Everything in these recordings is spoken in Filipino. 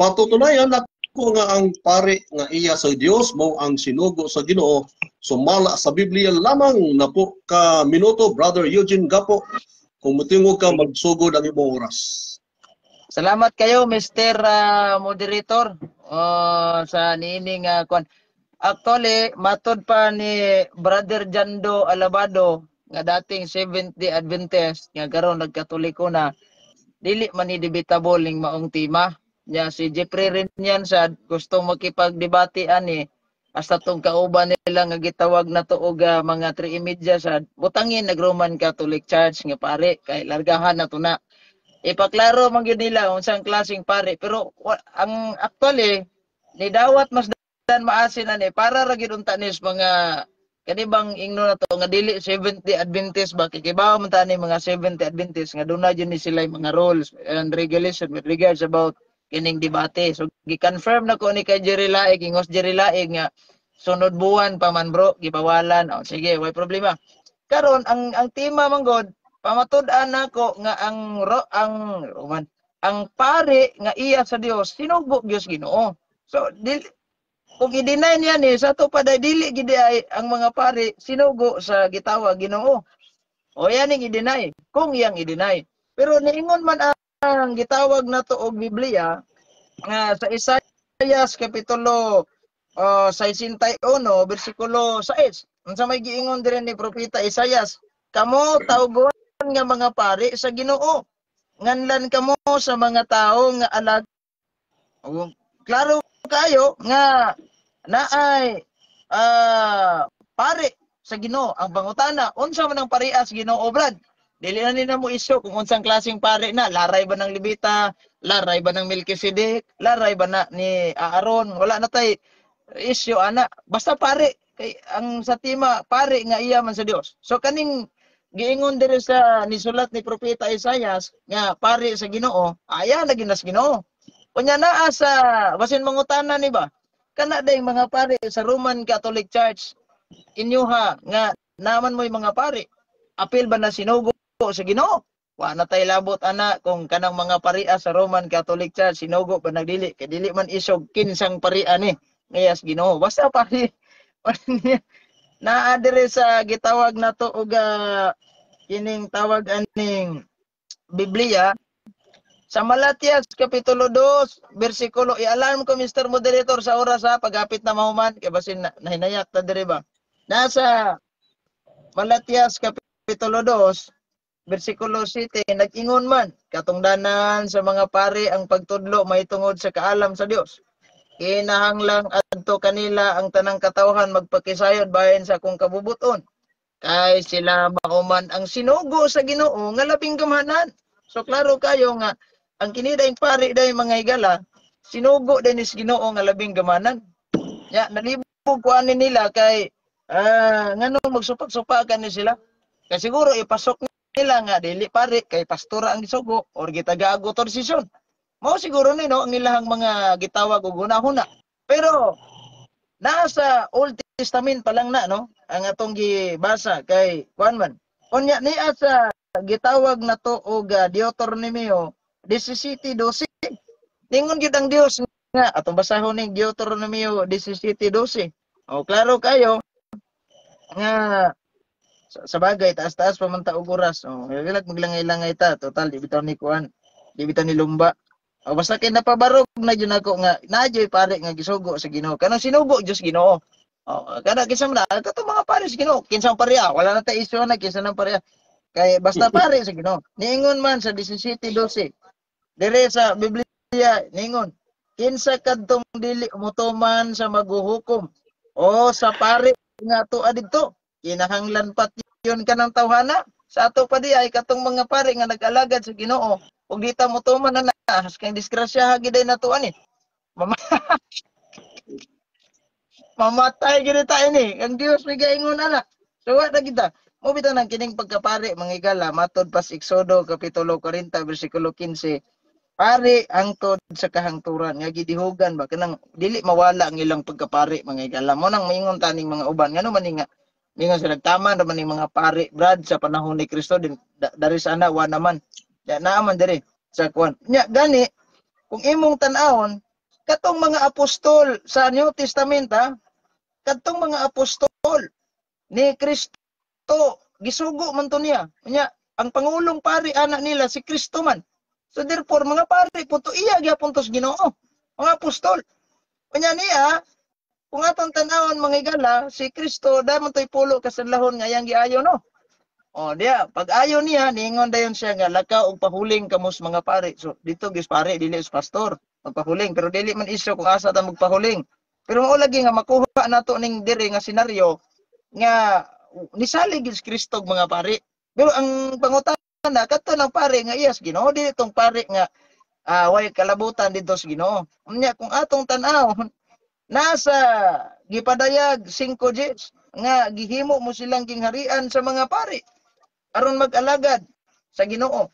patutunayan ako nga ang pare nga iya sa Dios mao ang sinugo sa Ginoo. Sumala sa Biblia lamang na po ka minuto, Brother Eugene Gapo. Kung mutingog ka, magsugod ang imong oras. Salamat kayo, Mr. Moderator, sa niining kwan. Actually, matod pa ni Brother Jando Alabado, nga dating Seventh-day Adventist, nga karon nagkatoliko na, dili man ni debatable ning maong tema. Nya si Jeffrey rin yan sa gusto makipagdebate ani, hasta tong kauban nila nga gitawag na to og mga 3:30 sa butangin nag-Roman Catholic Church nga pare kay largahan na to na. Ipaklaro man gyud nila unsang klaseng pare pero ang actually ni dawat mas dan maasin ani para ra gyud unta nis mga kanibang ingno na to nga dili Seventh-day Adventist ba kikibaw man ta ni mga Seventh-day Adventist nga dunay jud ni sila mga rules and regulation with regards about kining debate. So gi-confirm na ko ni kay Jerry Laig, ingos Jerry Laig nga sunod buwan pa man bro, gibawalan. O sige, way problema. Karon ang tema man god, pamatud-an nako nga ang pare nga iya sa Dios, sinugo Dios Ginoo. So kung i-deny niya ni sa to pa dili gid ay ang mga pare sinugo sa gitawag Ginoo. O yan ang i-deny, kung iyang i-deny. Pero niingon man ang gitawag na to og Biblia nga sa Isaias kapitulo 61 bersikulo 6 unsa may giingon diri ni propeta Isaias, kamo tawgon nga mga pari sa Ginoo, nganlan kamo sa mga tawo nga alag. Klaro kayo nga naay pari sa Ginoo. Ang pangutana, unsa man ang parias Ginoo Brad? Dili na nila mo isyo kung unsang klaseng pare na. Laray ba ng Levita? Laray ba ng Melchizedek? Laray ba na ni Aaron? Wala na tay isyo ana. Basta pare. Kay ang sa tema, pare nga iya man sa Dios. So kaning giingon diri sa nisulat ni propeta Isaias nga pare sa Ginoo, aya na ginas Ginoo. Unya naa sa basin mangutana ni ba? Kana day mga pare sa Roman Catholic Church inyuha nga naman mo'y mga pare. Apil ba na sinugo sa Ginoo? Wa na tay labot ana kung kanang mga paria sa Roman Catholic Church sinugo ba nagdili kay dili man isog kinsang paria ni ngayas Ginoo. Basta pare naa dire sa gitawag na to og kining tawag aning Biblia sa Malatias kapitulo 2 bersikulo i-alarm ko Mr. Moderator sa oras ha pagapit na mahuman kay basin nahinayak ta dire ba. Nasa Malatias kapitulo 2 bersikulo 7 nag-ingon man katungdanan sa mga pare ang pagtudlo mahitungod sa kaalam sa Dios. Kinahanglang adto kanila ang tanang katawhan magpakisayod bahin sa akong kabubuton. Kay sila mauman ang sinugo sa Ginoo nga labing gamhanan. So klaro kayo nga ang kini daing pare daing mga higala sinugo din is Ginoo nga labing gamhanan. Ya nalibog ko ani nila kay nganong magsupak-supakan ni sila. Kay siguro ipasok nila nga dili pare kay pastora ang gisugo or gitagago torsisyon. Mao siguro nino ang ilahang mga gitawag og hunahuna. Pero nasa Old Testament pa lang na no ang atong gibasa kay kuan man. Unya niya sa gitawag na to og Deuteronomio 17:12. Ningon gyud ang Dios nga atong basahon ning Deuteronomio 17:12. O klaro kayo nga sa bagay taas-taas pa man ta og oras. O gilag maglangay-langay ta total di bitaw ni kuan. Di bitaw ni lumba. O basta kay napabarog na jud nako nga naadyoy pare nga gisugo sa Ginoo. Kanang sinugo Dios Ginoo. O kada kisam na kato mga pare sa Ginoo. Kinsang pareha wala na ta isyu na kinsa nang pareha. Kay basta pare sa Ginoo. Niingon man sa 17:12. Dire sa Biblia niingon kinsa kadtong dili mutuman sa maghuhukom o sa pare nga tuad didto kinahanglan pat yun kanang tawhana sa ato pa di ay katong mga pare nga nag-alagad sa Ginoo ug di ta mutuman na has kay disgrasya giday nato ani mamatay gid ta ini ang Dios may gaingon ana so wa na kita mo bitaw nang kining pagkapare mga higala matod pas Exodo kapitulo 40 bersikulo 15 pare hangtod sa kahangturan nga gidihugan ba kanang dili mawala ang ilang pagkapare mga higala mo nang maingon taning mga uban ngano man nga ningon sila tama naman ning mga pare brad sa panahon ni Kristo din dari sana wa naman ya naaman diri sa kuan nya gani kung imong tan-awon katong mga apostol sa New Testament ha, katong mga apostol ni Kristo gisugo man to niya. Nya ang pangulong pari anak nila si Kristo man. So therefore mga pari puto iya gyapon tos Ginoo. Mga apostol. Unya niya kung atong tan-awon mga igala si Kristo damon toy pulo kasanlahon nga yang giayo no. O diya, pag ayo niya niingon dayon siya nga lakaw og pahuling kamos mga pari. So dito gis pari dili is pastor magpahuling pero dili man isyo kung asa ta magpahuling. Pero mao lagi nga makuha nato ning diri nga senaryo nga nisalig is Kristo mga pari. Pero ang pangutana kadto ng pari nga iyas Ginoo dili tong pari nga way kalabutan dito sa Ginoo. Unya kung atong tan-aw nasa gipadayag 5 Gs nga gihimo mo silang gingharian sa mga pari aron mag-alagad sa Ginoo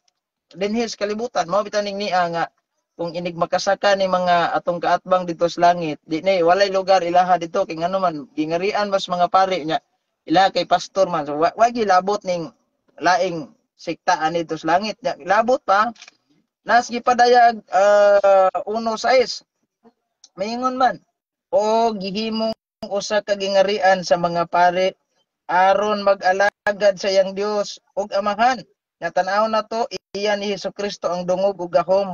dinhi sa kalibutan. Mao bitaning niya nga kung inig makasaka ni mga atong kaatbang dito sa langit, di na walay lugar ilaha dito kay ngano man gingarian mas mga pari nya ilaha kay pastor man. So wa gilabot ning laing sektaan dito sa langit nya labot pa nas gipadayag 1:6 maingon man o gihimong usa ka gingarian sa mga pari aron mag-alagad sa iyang Dios ug amahan. Nga tan-aw na to iya ni Hesukristo ang dungog ug gahom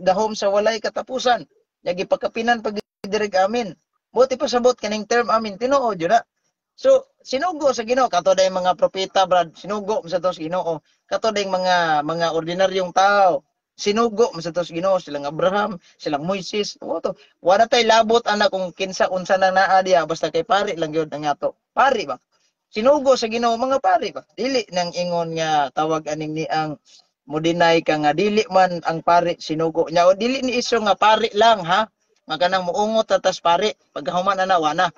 gahom sa walay katapusan. Nya gipakapinan pag direk amin. Buti pasabot kaning term amin Tinuod jud na. So sinugo sa Ginoo kato day mga propeta brad sinugo sa to sa Ginoo. Kato day mga ordinaryong tao sinugo sa to sa Ginoo silang Abraham, silang Moises. Oto, wala tay labot ana kung kinsa unsa na naa diya basta kay pari lang gyud ang ato. Pari ba? Sinugo sa Ginoo mga pari ba? Dili nang ingon nga tawag aning ni ang modinay ka nga dili man ang pari sinugo nya o dili ni iso nga pari lang ha. Maganang muungot tatas pari pagkahuman ana wana.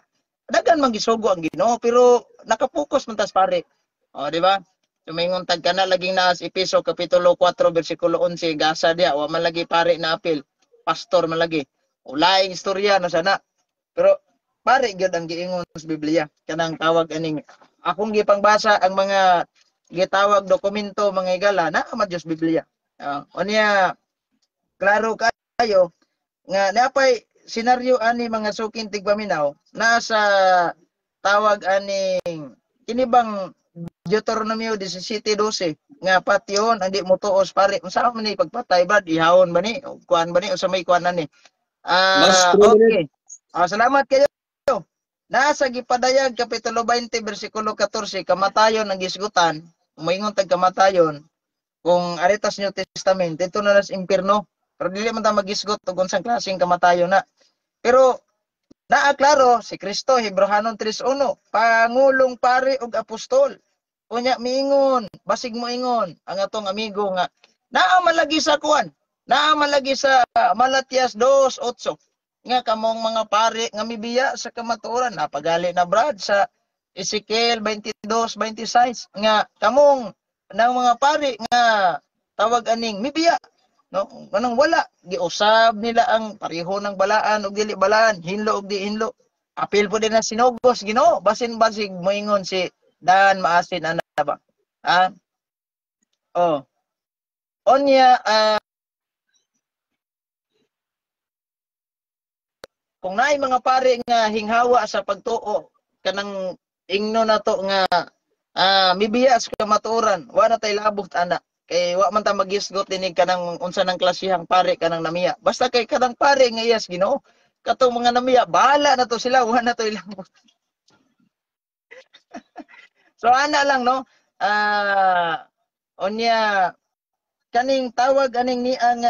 Dagan man gisugo ang Ginoo pero nakapokus man tas pari. O di ba? Tumingon tag kana laging naas Epeso kapitulo 4 bersikulo 11 gasa dia wa man lagi pare na apil pastor man lagi ulaing istorya na sana pero pare gyud ang giingon sa Biblia kanang tawag aning akong gipangbasa ang mga gitawag dokumento mga igala na ama Dios Biblia unya klaro kayo nga napay senaryo ani mga suking tigpaminaw nasa tawag aning kinibang Deuteronomio 17:12 nga patyon hindi mo tuos pare unsa man ni pagpatay ba ihawon ba ni kuan ba ni unsa may kuan ani okay salamat kayo nasa gipadayag kapitulo 20 bersikulo 14 kamatayon ang gisgutan moingon tag kamatayon kung aritas New Testament dito na sa impierno pero dili man ta magisgot og unsang klaseng kamatayon na pero klaro si Kristo Hebrehanon 3:1 pangulong pari ug apostol. Unya miingon, basig mo ingon ang atong amigo nga naa man lagi sa kuan, naa man lagi sa Malatias 2:8 nga kamong mga pari nga mibiya sa kamatuoran napagali na brad sa Ezekiel 22:26 nga kamong nang mga pari nga tawag aning mibiya no kanang wala giusab nila ang pareho ng balaan ug dili balaan hinlo ug di hinlo apil po din na sinugos Ginoo basin basig moingon si Dan maasin ana ba onya kung naay mga pare nga hinghawa sa pagtuo kanang ingno na to nga mibiya sa kamatuoran wa na tay labot ana kay wa man ta magisgot dinig kanang unsa nang klasehang pare kanang namiya basta kay kanang pare nga iyas Ginoo katong mga namiya bahala na to sila wa na to ilang so ana lang no onya kaning tawag aning ni ang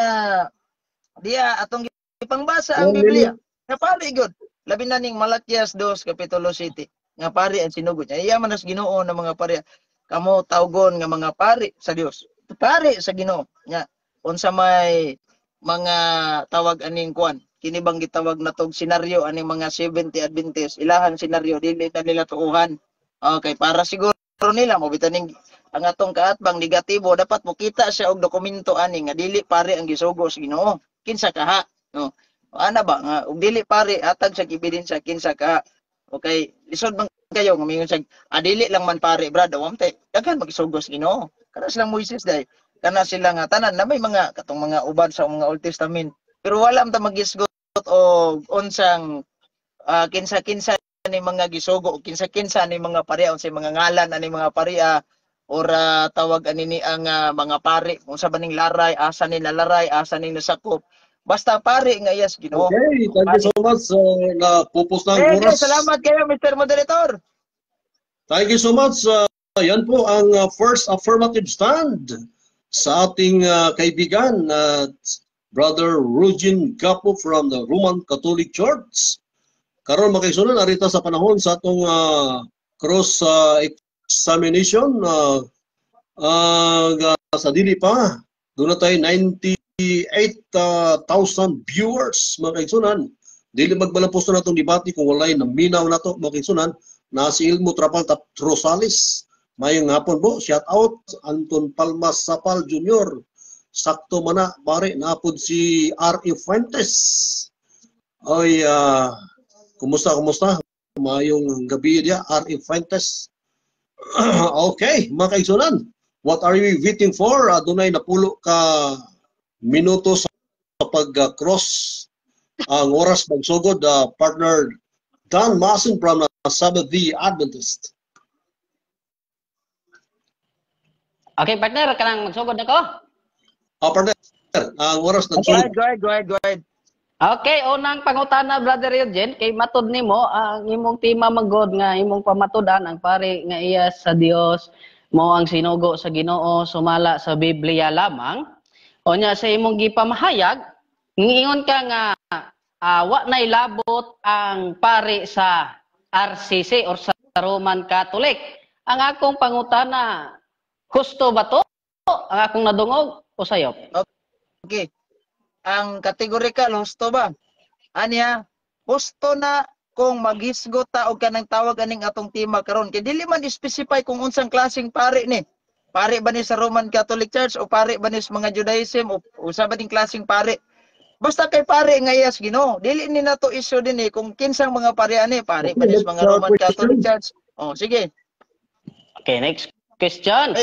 diya atong ipangbasa ang Biblia nga pare gyud labi na ning Malatias 2 kapitulo 7 nga pare ang sinugod niya iya man as Ginoo ng mga pare kamo tawgon nga mga pare sa Dios pare sa Ginoo nya unsa may mga tawag aning kuan kini bang gitawag natog senaryo aning mga 70 Adventist ilahang senaryo dili na nila tuuhan okay para siguro nila mo bitaning ang atong kaatbang negatibo dapat mo kita siya og dokumento ani nga dili pare ang gisugo sa Ginoo kinsa kaha no ana ba nga og dili pare atag sa ebidensya kinsa kaha okay lisod man kayo nga mingon sa dili lang man pare brad awamte daghan magisugos Ginoo kana silang Moises day kana sila nga tanan na may mga katong mga uban sa mga Old Testament pero wala man ta magisgot og unsang kinsa-kinsa ni mga gisugo o kinsa-kinsa ni mga pareha unsay mga ngalan ani mga pareha or tawag ani ni ang mga pari unsa ba ning laray, asa ni nalaray, asa ni nasakop. Basta pari nga iyas Ginoo. Okay, thank you so much. Napupos na ang oras. Salamat kayo Mr. Moderator. Thank you so much. Yan po ang first affirmative stand sa ating kaibigan, Brother Eugene Gapo from the Roman Catholic Church. Karon makaisunod arita sa panahon sa atong cross examination sa dili pa. Doon na tayo 98,000 viewers makaisunod. Dili magbalapos na itong debate kung walay naminaw na ito makaisunod. Na si Ilmo Trapal Rosales. Mayong hapon po, shout out Anton Palmas Sapal Jr. Sakto man na, pare, napod si R.E. Fuentes. Ay, kumusta? Mayong gabi dia, R.E. Fuentes. Okay, mga kaigsunan. What are we waiting for? Dunay napulo ka minuto sa pag-cross ang oras pagsugod, partner Dan Masin from Sabbath-day Adventist. Okay, partner, kanang magsugod ako? Partner, ang oras ng Go ahead. Okay, unang pangutana, Brother Eugene, kay matod nimo ang imong tema magod nga imong pamatudan ang pare nga iya sa Dios mo ang sinugo sa Ginoo sumala sa Biblia lamang. Onya sa imong gipamahayag, ngingon ka nga wa nay labot ang pare sa RCC or sa Roman Catholic. Ang akong pangutana, husto ba to? Ang akong nadungog o sayop? Okay. Ang kategorikal husto ba? Anya, husto na kung maghisgot ta og kanang tawag aning atong tema karon. Kay dili man specify kung unsang klaseng pare ni. Pare ba ni sa Roman Catholic Church o pare ba ni sa mga Judaism o usa ba ding klaseng pare? Basta kay pare nga iyas Ginoo. Dili ni nato issue din kung kinsang mga pare ani, pare ba ni sa mga Roman Catholic Church. Oh, sige. Okay, next question.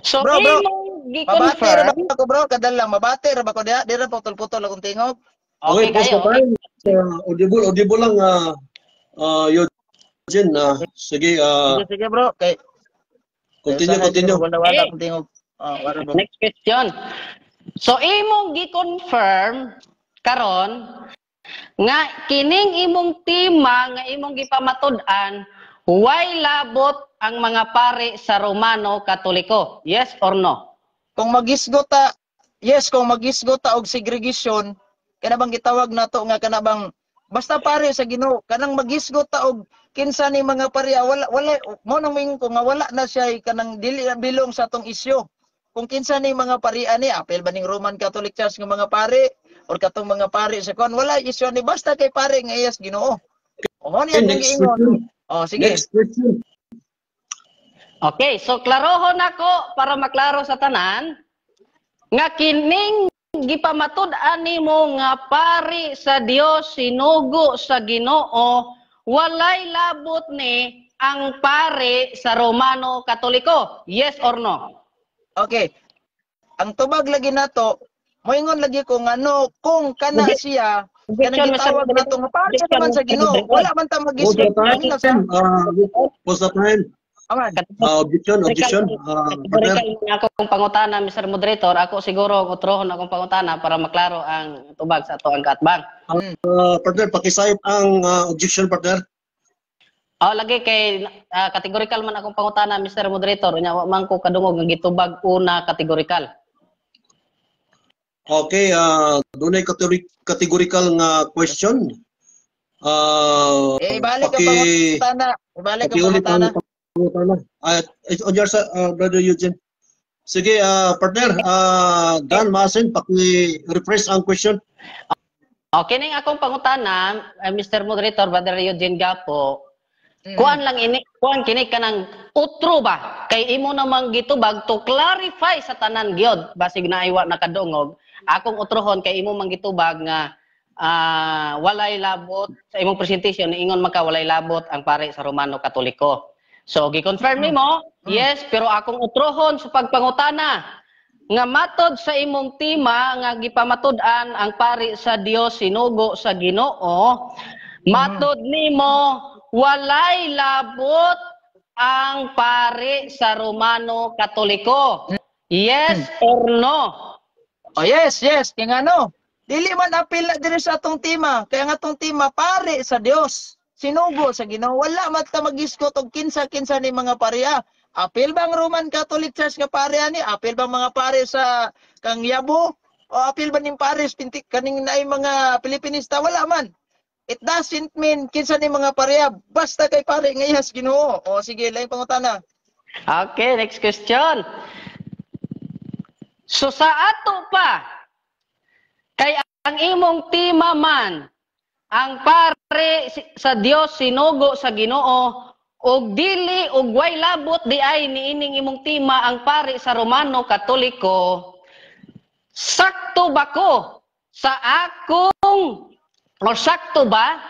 So, bro, mabati ra gi-confirm. ba ko bro? Kadalang mabati ra ba ko diha? Dira putol-putol akong tingog. Okay, post na tayo. Audible lang, Eugene. Sige, Sige bro. Okay. continue. Wala akong tingog. Next question. So, imong gi-confirm karon nga kining imong tema nga imong gipamatud-an way labot ang mga pare sa Romano Katoliko. Yes or no? Kung magisgota, yes, kung magisgota og segregation, kana bang gitawag nato nga kana bang basta pare sa Ginoo, kanang magisgota og kinsa ni mga pare wala mo nang ming ko nga wala na siya kanang dili bilong sa atong isyu. Kung kinsa ni mga pare ani apel ba ning Roman Catholic Church nga mga pare or katong mga pare sa kon wala isyu ni basta kay pare nga iyas Ginoo. O ni ang giingon. Oh, sige. Next question. Okay, so klarohon ako para maklaro sa tanan nga kining gipamatud-an nimo nga pari sa Dios sinugo sa Ginoo walay labot ni ang pare sa Romano Katoliko. Yes or no? Okay. Ang tubag lagi nato, moingon lagi ko ano kung kana siya kanang gitawag nato nga pare naman sa Ginoo, wala man ta Post magisgot na time. Post na time. Objection. Kategorikal na akong pangutana, Mr. Moderator. Ako siguro utrohon akong pangutana para maklaro ang tubag sa ato ang katbang. Partner, pakisayop ang objection, partner. Lagi kay kategorikal man akong pangutana, Mr. Moderator. Nya wa man ko kadungog nga gitubag una kategorikal. Okay, dunay categorical nga question. Ibalik ang pangutana. Ibalik ang pangutana. On your side, Brother Eugene. Sige, partner, Dan Masin, paki-refresh ang question. Okay, ning akong pangutana, Mr. Moderator, Brother Eugene Gapo, kuan lang ini, kuan kini kanang utro ba? Kay imo namang gitubag to clarify sa tanan gyud, basig naiwa nakadungog. Akong utrohon kay imo manggitubag nga walay labot sa imong presentation ingon maka walay labot ang pare sa Romano Katoliko. So, gi-confirm nimo, yes, pero akong utrohon sa pagpangutana nga matod sa imong tima nga gipamatud-an ang pari sa Dios sinugo sa Ginoo, matod nimo walay labot ang pari sa Romano Katoliko. Yes or no? Oh yes, kaya nga no. Dili man apil na diri sa atong tima, kaya nga atong tima pare sa Dios. Sinugo sa Ginoo, wala man ta mag-iskot og kinsa-kinsa ni mga pareha. Apil bang Roman Catholic Church nga pareha ni? Apil bang mga pare sa kang Yabo? O apil ba ning pares pintik kaning naay mga Pilipinista? Wala man. It doesn't mean kinsa ni mga pareha, basta kay pare nga iyas Ginoo. O sige, laing pangutana. Okay, next question. So sa ato pa, kay ang imong tima man, ang pare sa Dios sinugo sa Ginoo, og dili og way labot di ay niining imong tima ang pare sa Romano Katoliko, sakto ba ko sa akong o sakto ba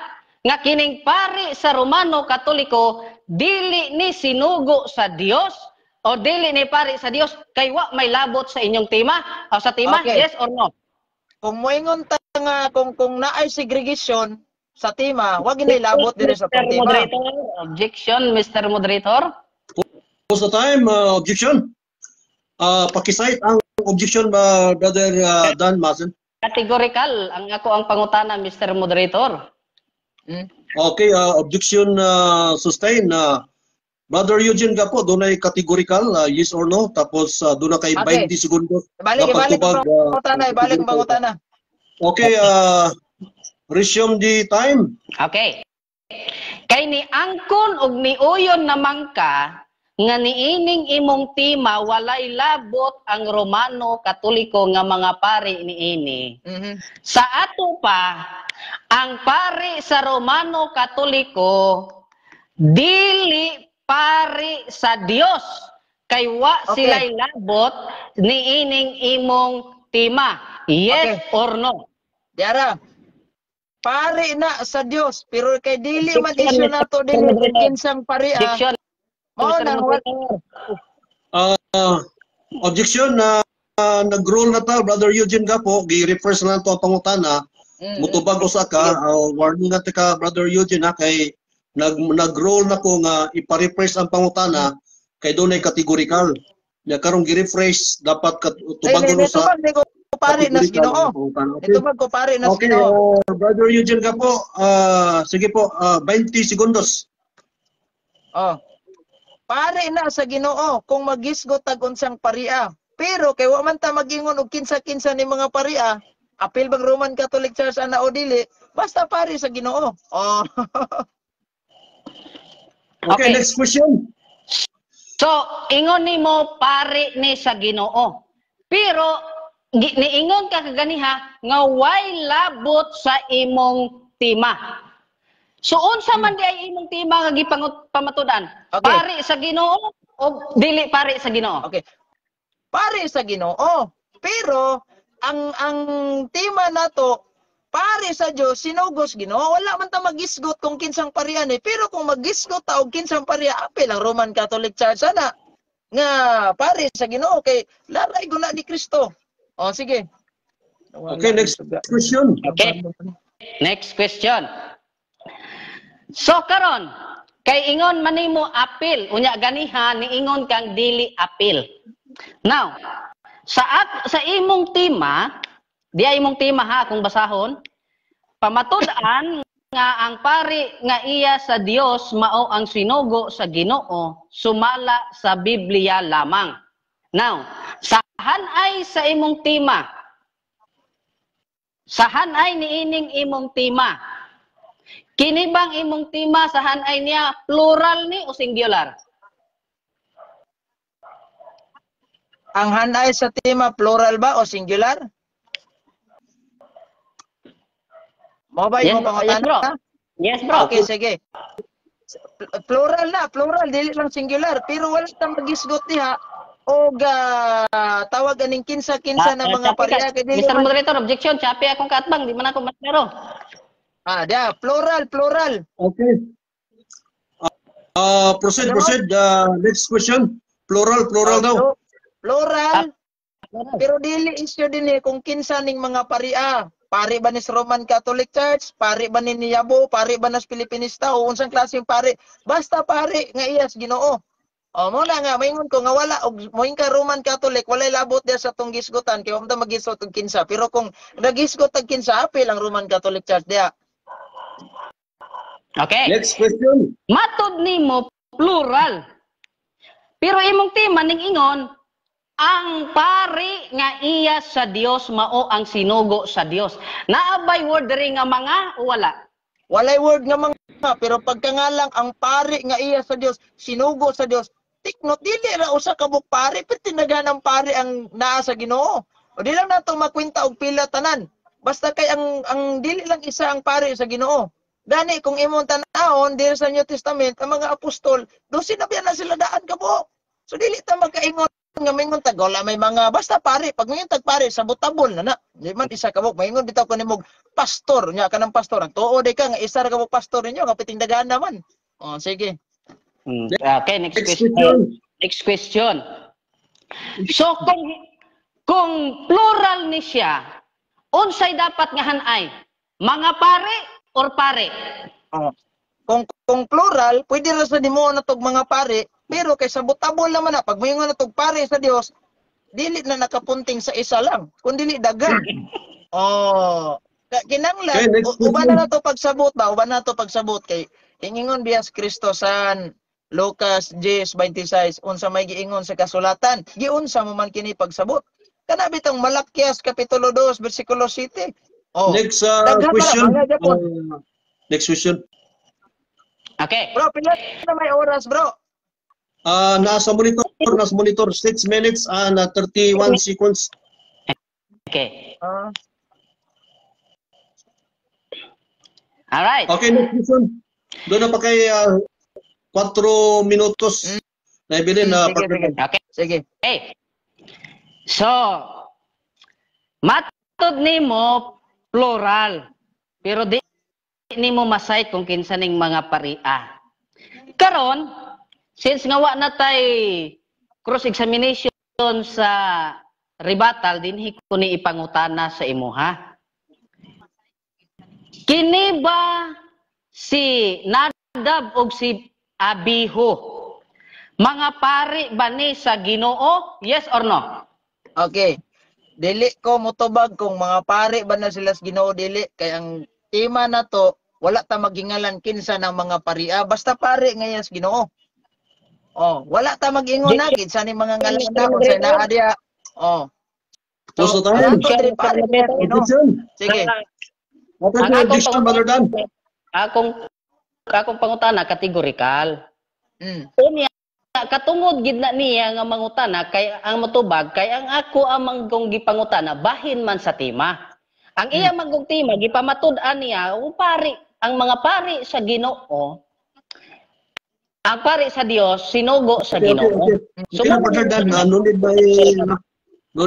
nga kining pare sa Romano Katoliko dili ni sinugo sa Dios o dili ni pare sa Dios kay wa may labot sa inyong tima o sa tima? Okay. Yes or no? Kung moingon ta nga kung naay segregation sa tima, wag labot diri sa atong tima. Moderator, objection, Mr. Moderator. Most of the time, objection. Pakisite ang objection ba, Brother Dan Masen? Categorical ang ako ang pangutana, Mr. Moderator. Okay, objection sustain. Brother Eugene Gapo, doon ay categorical, yes or no. Tapos doon na kay Okay. 20 segundos. Ibalik ang pangutana. Okay, resume the time. Okay. Kay ni angkon og niuyon naman ka nga niining imong tima walay labot ang Romano Katoliko nga mga pari niini. Sa ato pa, ang pari sa Romano Katoliko dili pari sa Dios kay wa sila'y labot niining imong tima. Yes or no? Diara. Pare na sa Dios, pero kay dili man isyu nato dili kinsang pareha. Objection. Mao nang Objection na nag-roll na ta, Brother Eugene Gapo, gi-refers na to ang pangutana. Mutubag usa ka, warning na ka, Brother Eugene, kay nag-roll na ko nga ipa-refresh ang pangutana kay doon ay categorical. Ya karong gi-refresh dapat tubagon sa pare na Ginoo. Ito magkupare na okay, Ginoo. Brother Eugene ka po, sige po, 20 segundos. Pare na sa Ginoo kung magisgot tag unsang paria. Pero kay wa man ta magingon og kinsa-kinsa ni mga paria, apil bang Roman Catholic Church ana o dili, basta pare sa Ginoo. Okay, next question. So, ingon nimo pare ni sa Ginoo. Pero niingon ka kaganiha nga way labot sa imong tima. So unsa man di ay imong tima nga gipamatudan? Okay. Pare sa Ginoo o dili pare sa Ginoo? Okay. Pare sa Ginoo. Pero ang tima nato pare sa Dios sinugos Ginoo. Wala man ta magisgot kung kinsang pareha ni. Pero kung magisgot ta og kinsang pareha, apil ang Roman Catholic Church ana nga pare sa Ginoo kay laray guna ni Kristo. Sige. Okay, next question. Okay. Next question. So karon, kay ingon man nimo apil, unya ganiha niingon kang dili apil. Now, sa imong tima, di ay imong tima ha kung basahon, pamatud-an nga ang pari nga iya sa Dios mao ang sinugo sa Ginoo, sumala sa Biblia lamang. Now, sahan ay sa imong tima. Sahan ay niining imong tima. Kini bang imong tima sahan ay niya plural ni o singular? Ang hanay sa tima plural ba o singular? Mo ba yung Yes, bro. Yes, bro. Okay, sige. Plural na, plural, dili lang singular. Pero wala tang magisgot niya o tawag aning kinsa-kinsa na mga pareha. Mr. Moderator, objection. Chapi akong katbang. Di man ako maklaro. Plural. Okay. Proceed. Next question. Plural daw. Plural. Pero dili isyo din kung kinsa ning mga paria. Pari ba ni sa Roman Catholic Church, pari ba ni Niyabo, pari ba nas Pilipinista o unsang klaseng pari. Basta pari nga iyas Ginoo. O mo na nga maingon ko nga wala og moing ka Roman Catholic walay labot dia sa tong gisgotan kay umta magisgot og kinsa. Pero kung nagisgot og kinsa apil ang Roman Catholic Church dia. Okay. Next question. Matod nimo plural. Pero imong tema ning ingon ang pari nga iya sa Dios mao ang sinugo sa Dios. Naabay word diri nga mga o wala? Walay word nga mga pero pagkangalang ang pari nga iya sa Dios, sinugo sa Dios. Tiknot dili ra usa ka buk pari pero tinaganang pari ang naa sa Ginoo. O di lang nato makwenta og pila tanan. Basta kay ang dili lang isa ang pari sa Ginoo. Gani kung imong tan-awon diri sa New Testament ang mga apostol, 12 na biya na sila daan kabuk. So dili ta magkaingon nga mingon tag wala may mga basta pare pag mingon tag pare sa butabol na di man isa kabuk mingon bitaw ko nimog pastor nya kanang pastor ang tuo day ka nga isa ra kabuk pastor ninyo nga piting daghan naman. Oh sige. Okay, next question. Next question. So kung plural ni siya, unsay dapat nga hanay? Mga pare or pare? Oh. Kung plural, pwede ra sa nimo na tog mga pare, pero kay sa butabol naman na pag moingon na tog pare sa Dios, dili na nakapunting sa isa lang, kun dili daghan. Oh, kinanglan uban na to pagsabot ba, uban na to pagsabot kay ingon bias Kristo san Lucas 10:26 unsa may giingon sa kasulatan, giunsa mo man kini pagsabot. Kana bitong Malakias kapitulo 2 bersikulo 7. Oh. Next question. Next question. Okay. Bro, pila na may oras, bro? Nasa monitor 6 minutes and 31 seconds. Okay. All right. Okay, next question. Doon na pa kay 4 minutos. Naibilin na Okay. Sige. Okay. So, matod nimo plural. Pero di nimo masay kung kinsa ning mga paria. Karon, since nga wa na tay cross examination sa rebuttal dinhi ko ni ipangutana sa imuha. Kini ba si Nadab og si Abihu mga pari ba ni sa Ginoo? Yes or no? Okay. Dili ko motubag kung mga pari ba na sila sa Ginoo dili kay ang tema na to wala ta magingalan kinsa ng mga paria basta pare ngayas Ginoo. Oh, wala ta magingon na kinsa ni mga ngalan na unsay naa diya. Oh. So, sige. Akong pangutana kategorikal. Unya katungod gid na niya nga mangutana kay ang motubag kay ang ako amang gong gipangutana bahin man sa tema. Ang iya magong tema gipamatud-an niya o pari ang mga pari sa Ginoo. Ang pari sa Dios sinugo sa Ginoo. So brother Dan, no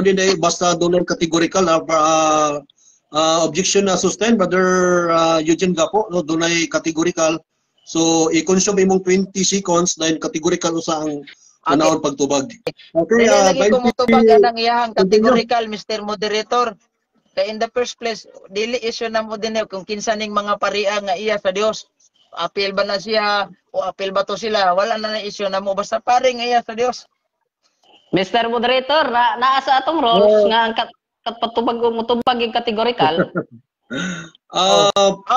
need ay basta doon categorical objection na sustain brother Eugene Gapo no doon ay categorical. So i-consume imong 20 seconds dahil categorical usa ang anaon pagtubag. Okay, lagi ko motubag ang iyang categorical Mr. Moderator. Kaya in the first place, dili issue na mo din kung kinsa ning mga paria nga iya sa Dios. Apil ba na siya o apil ba to sila? Wala na issue na mo basta pare nga iya sa Dios. Mr. Moderator, naa sa atong rules nga ang katpatubag motubag yung categorical.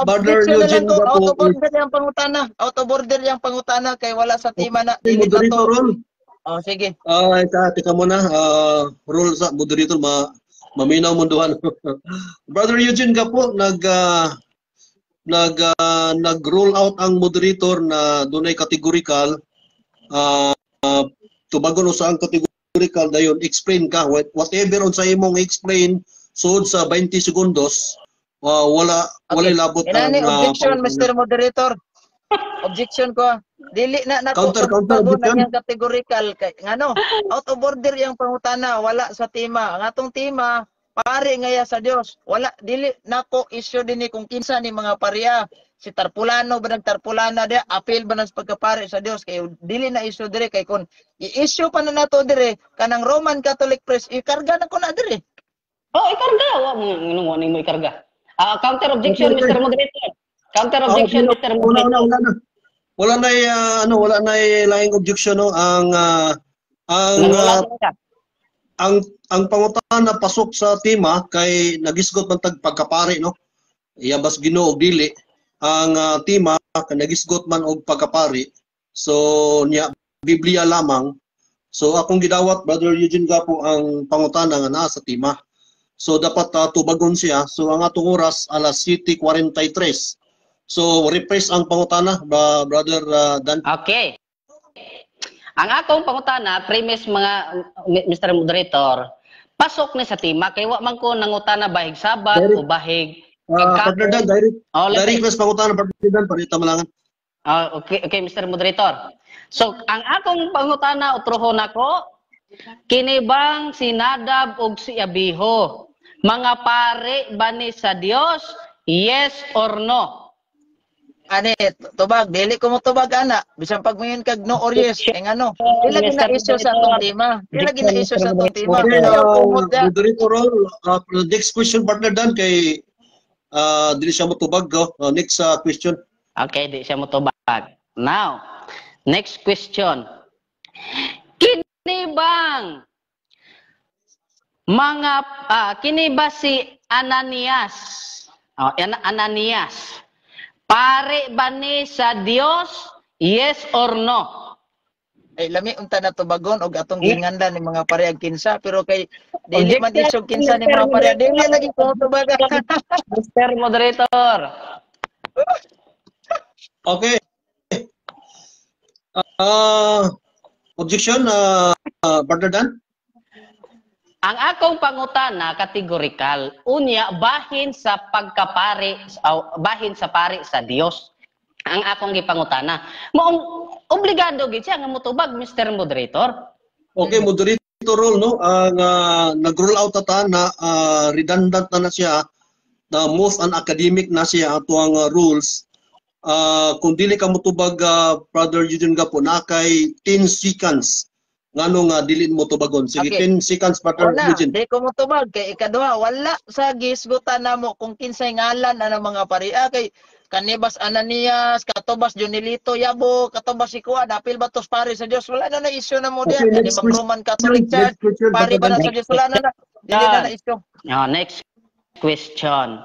Brother Eugene Gapo, out of border yung pangutana kay wala sa tema na dili na to. Oh, sige. Tika mo na rule sa moderator maminaw mo duhan. Brother Eugene Gapo nag-roll out ang moderator na dunay categorical tubagon usa ang categorical dayon explain ka whatever unsa imong explain sud sa 20 segundos wala labot ang objection Mr. Moderator. Objection ko. Dili na counter objection categorical kay ngano out of order yang pangutana wala sa tema. Ang atong tema pare ngaya sa Dios. Wala dili nako issue dinhi kung kinsa ni mga pareha. Si Tarpulano ba nagtarpulana dia apil ba nas pagkapare sa Dios kay dili na issue dire kay kun i-issue pa na nato dire kanang Roman Catholic Priest ikarga na ko na dire. Oh, ikarga. Wa mo mo ikarga. Counter objection, Mr. Moderator. Counter objection, Mr. Moderator. Wala na laing objection no ang pangutana pasok sa tema kay nagisgot man tag pagkapari no. Iyabas Ginoo og dili ang tema kay nagisgot man og pagkapari. So niya Biblia lamang. So akong gidawat Brother Eugene Gapo ang pangutana nga naa sa tema. So dapat tubagon siya. So ang atong oras alas 7:43. So rephrase ang pangutana Brother Dan. Okay. Ang akong pangutana, premise mga Mr. Moderator, pasok ni sa tema kay wa man ko nangutana bahig Sabat o bahig Partner Dan, direct request pangutana Partner Dan parita malangan. Okay, Mr. Moderator. So ang akong pangutana utrohon ako, kini bang si Nadab ug si Abiho mga pare ba ni sa Dios? Yes or no? Ani tubag dili ko mo tubag ana bisan pag mayon kag no or yes kay ngano dili na issue sa atong tema dili na issue sa atong tema Moderator next question Partner Dan kay dili siya motubag next question. Okay, di siya motubag. Now, next question. Kini bang mga kini ba si Ananias? Ananias. Pare ba ni sa Dios? Yes or no? Ay lami unta na tubagon og atong gingandan ni mga pareha kinsa pero kay dili man isog kinsa ni mga pareha dili lagi ko tubagan. Mr. Moderator. Okay. Objection Partner Dan? Ang akong pangutana kategorikal, unya bahin sa pagkapari, bahin sa pari sa Dios. Ang akong gipangutana. Moong obligado gid siya nga motubag Mr. Moderator. Okay, moderator role no. Ang nag-roll out ata na redundant na siya. The most unacademic na siya ato ang rules. Kung dili ka motubag Brother Eugene Gapo na kay 10 seconds ngano nga dili mo tubagon. Sige, Okay. 10 seconds Brother Eugene. Di ko mo tubag kay ikaduha wala sa gisgutan namo kung kinsay ngalan ana mga pareha kay kanibas Ananias, katubas Junilito Yabo, katubas si Kuan, apil batos pare sa Dios wala na issue na mo diyan. Ani bang Roman Catholic Church, pare ba na sa Dios wala na. Dili na issue. Next question.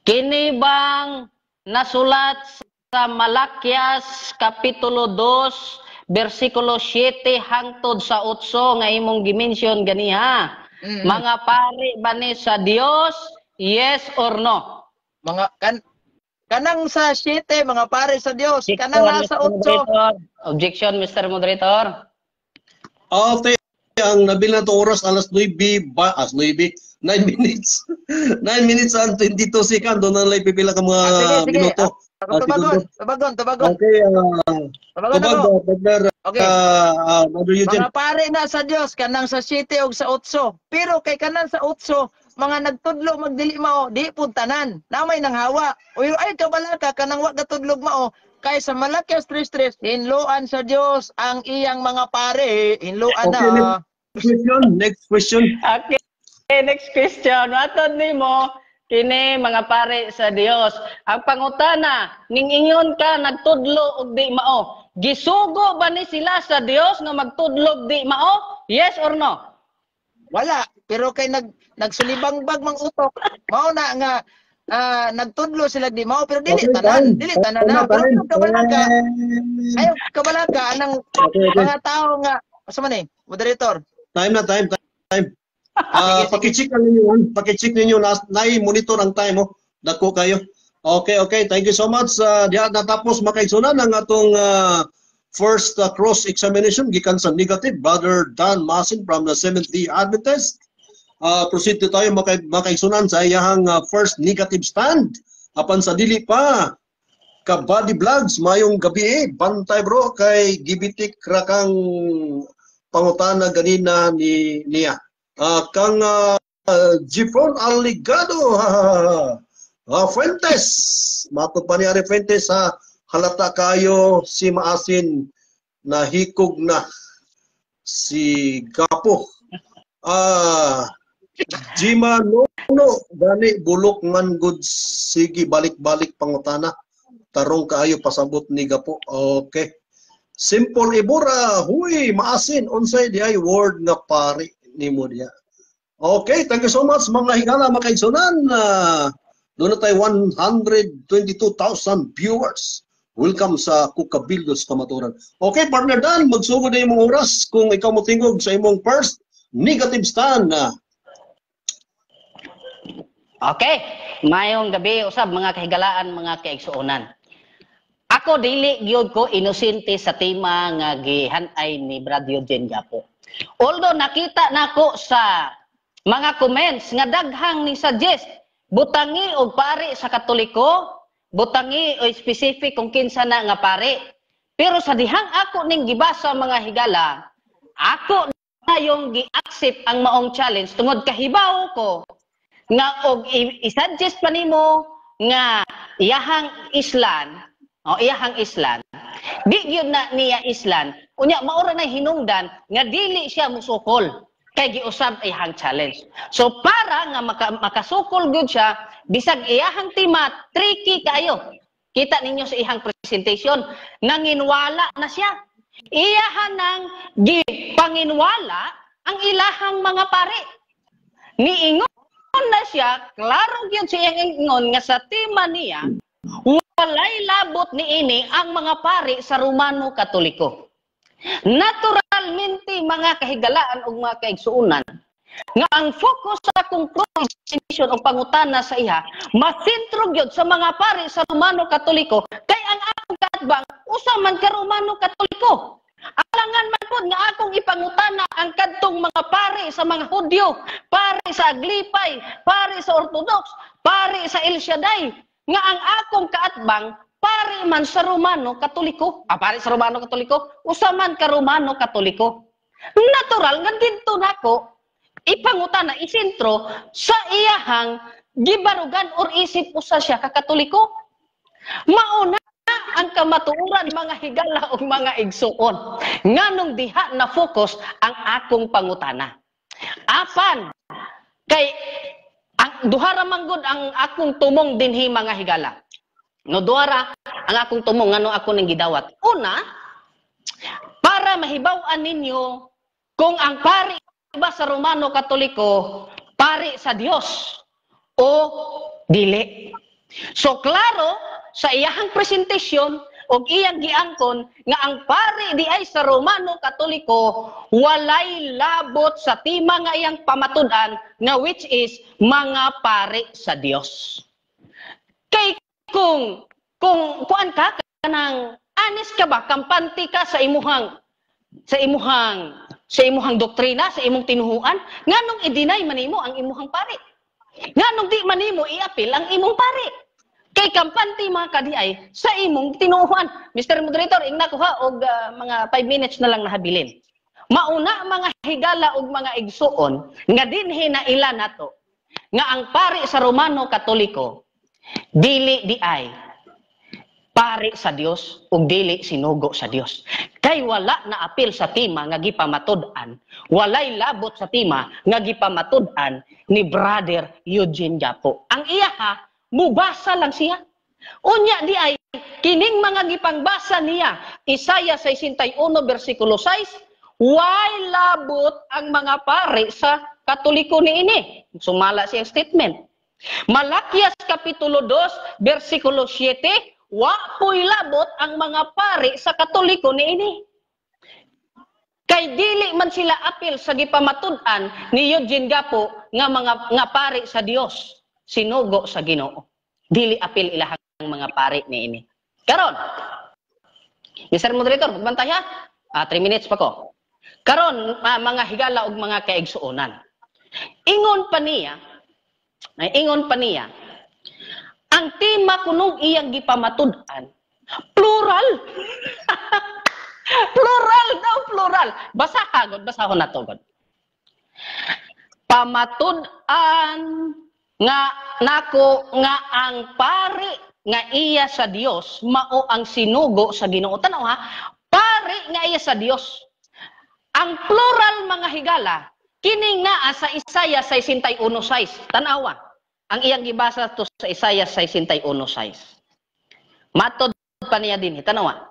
Kini bang nasulat sa Malakias Kapitulo 2 versikulo 7 hangtod sa 8 nga imong gimension ganiha? Mga pare ba ni sa Dios? Yes or no? Mga kanang sa 7 mga pare sa Dios, kanang nasa 8. Objection, Mr. Moderator. Okay, ang nabil na to oras alas 9 minutes. 9 minutes and 22 seconds. Doon na lang pipila ka mga minuto. Tubagon. Okay, Tubagon. Brother Eugene. Mga pare na sa Dios kanang sa 7 ug sa 8. Pero kay kanang sa 8, mga nagtudlo magdili mao, di pud tanan. Namay nang hawa. Uy ay kabalaka kanang wa katudlog mao. Kay sa Malakias 3:3, hinluan sa Dios ang iyang mga pare, hinluan na. Next question. Okay, next question. Matod nimo kini mga pare sa Dios. Ang pangutana, ning ingon ka nagtudlo og di mao. Gisugo ba ni sila sa Dios nga magtudlo og di mao? Yes or no? Wala, pero kay nagsulibangbag mang utok. Mao na nga nagtudlo sila di mao pero dili tanan na. Pero kabalaka. Ayo kabalaka anang mga tao nga asa man moderator. Time. Paki-check ninyo na-monitor ang time dako kayo. Okay, thank you so much. Diya natapos makaigsunan ang atong first cross examination gikan sa negative Brother Dan Masin from the Seventh-day Adventist. Proceed to tayo makaigsunan sa iyahang first negative stand apan sa dili pa ka body vlogs mayong gabi bantay bro kay gibitik rakang pangutana ganina niya. Kang Jefron Aligado Fuentes. Matod pa ni Ari Fuentes sa halata kayo si maasin na hikog na si Gapo. Jima no gani bulok man good sige balik-balik pangutana. Tarong kaayo pasabot ni Gapo. Okay. Simple Ibura, huy maasin unsay di ay word nga pari nimo diha. Okay, thank you so much mga higala mga kaigsunan. Doon na tayo 122,000 viewers. Welcome sa Kukabildos Kamaturan. Okay, partner Dan, magsugod na imong oras kung ikaw mo tingog sa imong first negative stand. Okay, mayong gabi usab mga kahigalaan, mga kaigsuonan. Ako dili gyud ko inosente sa tema nga gihanay ni Brad Eugene Gapo. Although nakita nako sa mga comments nga daghang ni suggest butangi og pari sa Katoliko, butangi o specific kung kinsa na nga pari. Pero sa dihang ako ning gibasa mga higala, ako na yung gi-accept ang maong challenge tungod kahibaw ko nga og i-suggest pa nimo nga iyahang islan, di gyud na niya islan, unya maura na hinungdan nga dili siya musukol kay giusab iyahang challenge. So para nga makasukol gyud siya, bisag iyahang tema tricky kayo. Kita ninyo sa iyahang presentation, nanginwala na siya. Iyahan nang gipanginwala ang ilahang mga pari. Niingon na siya, klaro gyud siya ingon nga sa tema niya, walay labot niini ang mga pari sa Romano Katoliko. Naturalmente mga kahigalaan o mga kaigsuunan nga ang focus sa akong presentation o pangutana sa iha masentro gyud sa mga pari sa Romano Katoliko kay ang akong katbang usa man ka Romano Katoliko. Alangan man pod nga akong ipangutana ang kadtong mga pari sa mga Hudyo, pari sa Aglipay, pari sa Orthodox, pari sa El Shaddai, nga ang akong kaatbang pari man sa Romano Katoliko. Pari sa Romano Katoliko, usa man ka Romano Katoliko. Natural nga dito nako ipangutana isentro sa iyahang gibarugan or isip usa siya ka Katoliko. Mauna ang kamatuoran mga higala o mga igsuon nganong diha na focus ang akong pangutana. Apan kay ang duhara manggod ang akong tumong dinhi mga higala. No duhara ang akong tumong ngano ako ning gidawat. Una, para mahibaw-an ninyo kung ang pari ba sa Romano Katoliko pari sa Dios o dili. So klaro sa iyahang presentasyon og iyang giangkon nga ang pari di ay sa Romano Katoliko walay labot sa tema nga iyang pamatud-an nga which is mga pari sa Dios. Kay kung kuan ka kanang honest ka ba, kampante ka sa imuhang doktrina, sa imong tinuhuan, nganong i-deny man nimo ang imuhang pari? Nganong di man nimo i-appeal ang imong pari? Kay kampante mga kadiay sa imong tinuhuan. Mr. Moderator, ingna ko ha og mga 5 minutes na lang nahabilin. Mauna mga higala og mga igsuon nga dinhi na ila nato nga ang pari sa Romano Katoliko dili di ay pari sa Dios ug dili sinugo sa Dios. Kay wala na apil sa tema nga gipamatud-an, walay labot sa tema nga gipamatud-an ni Brother Eugene Gapo. Ang iya ha, mubasa lang siya. Unya di ay kining mga gipangbasa niya, Isaiah 61 versikulo 6, way labot ang mga pari sa Katoliko niini. Sumala siyang statement. Malakias kapitulo 2 versikulo 7, wa po'y labot ang mga pari sa Katoliko niini. Kay dili man sila apil sa gipamatud-an ni Eugene Gapo nga pari sa Dios, sinugo sa Ginoo. Dili apil ilahang mga pari niini. Karon, Mr. Moderator, magbantay ha? 3 minutes pa ko. Karon, mga higala ug mga kaigsuonan. Ingon pa niya, ang tema kunong iyang gipamatud-an, plural. Plural daw, plural. Basahon na to, God. pamatud-an nga nako nga ang pari nga iya sa Dios mao ang sinugo sa Ginoo. Tanaw ha, pari nga iya sa Dios. Ang plural mga higala kini nga sa Isaiah 61:6. Tanawa. Ang iyang gibasa to sa Isaiah 61:6. Matod pa niya din, tanawa.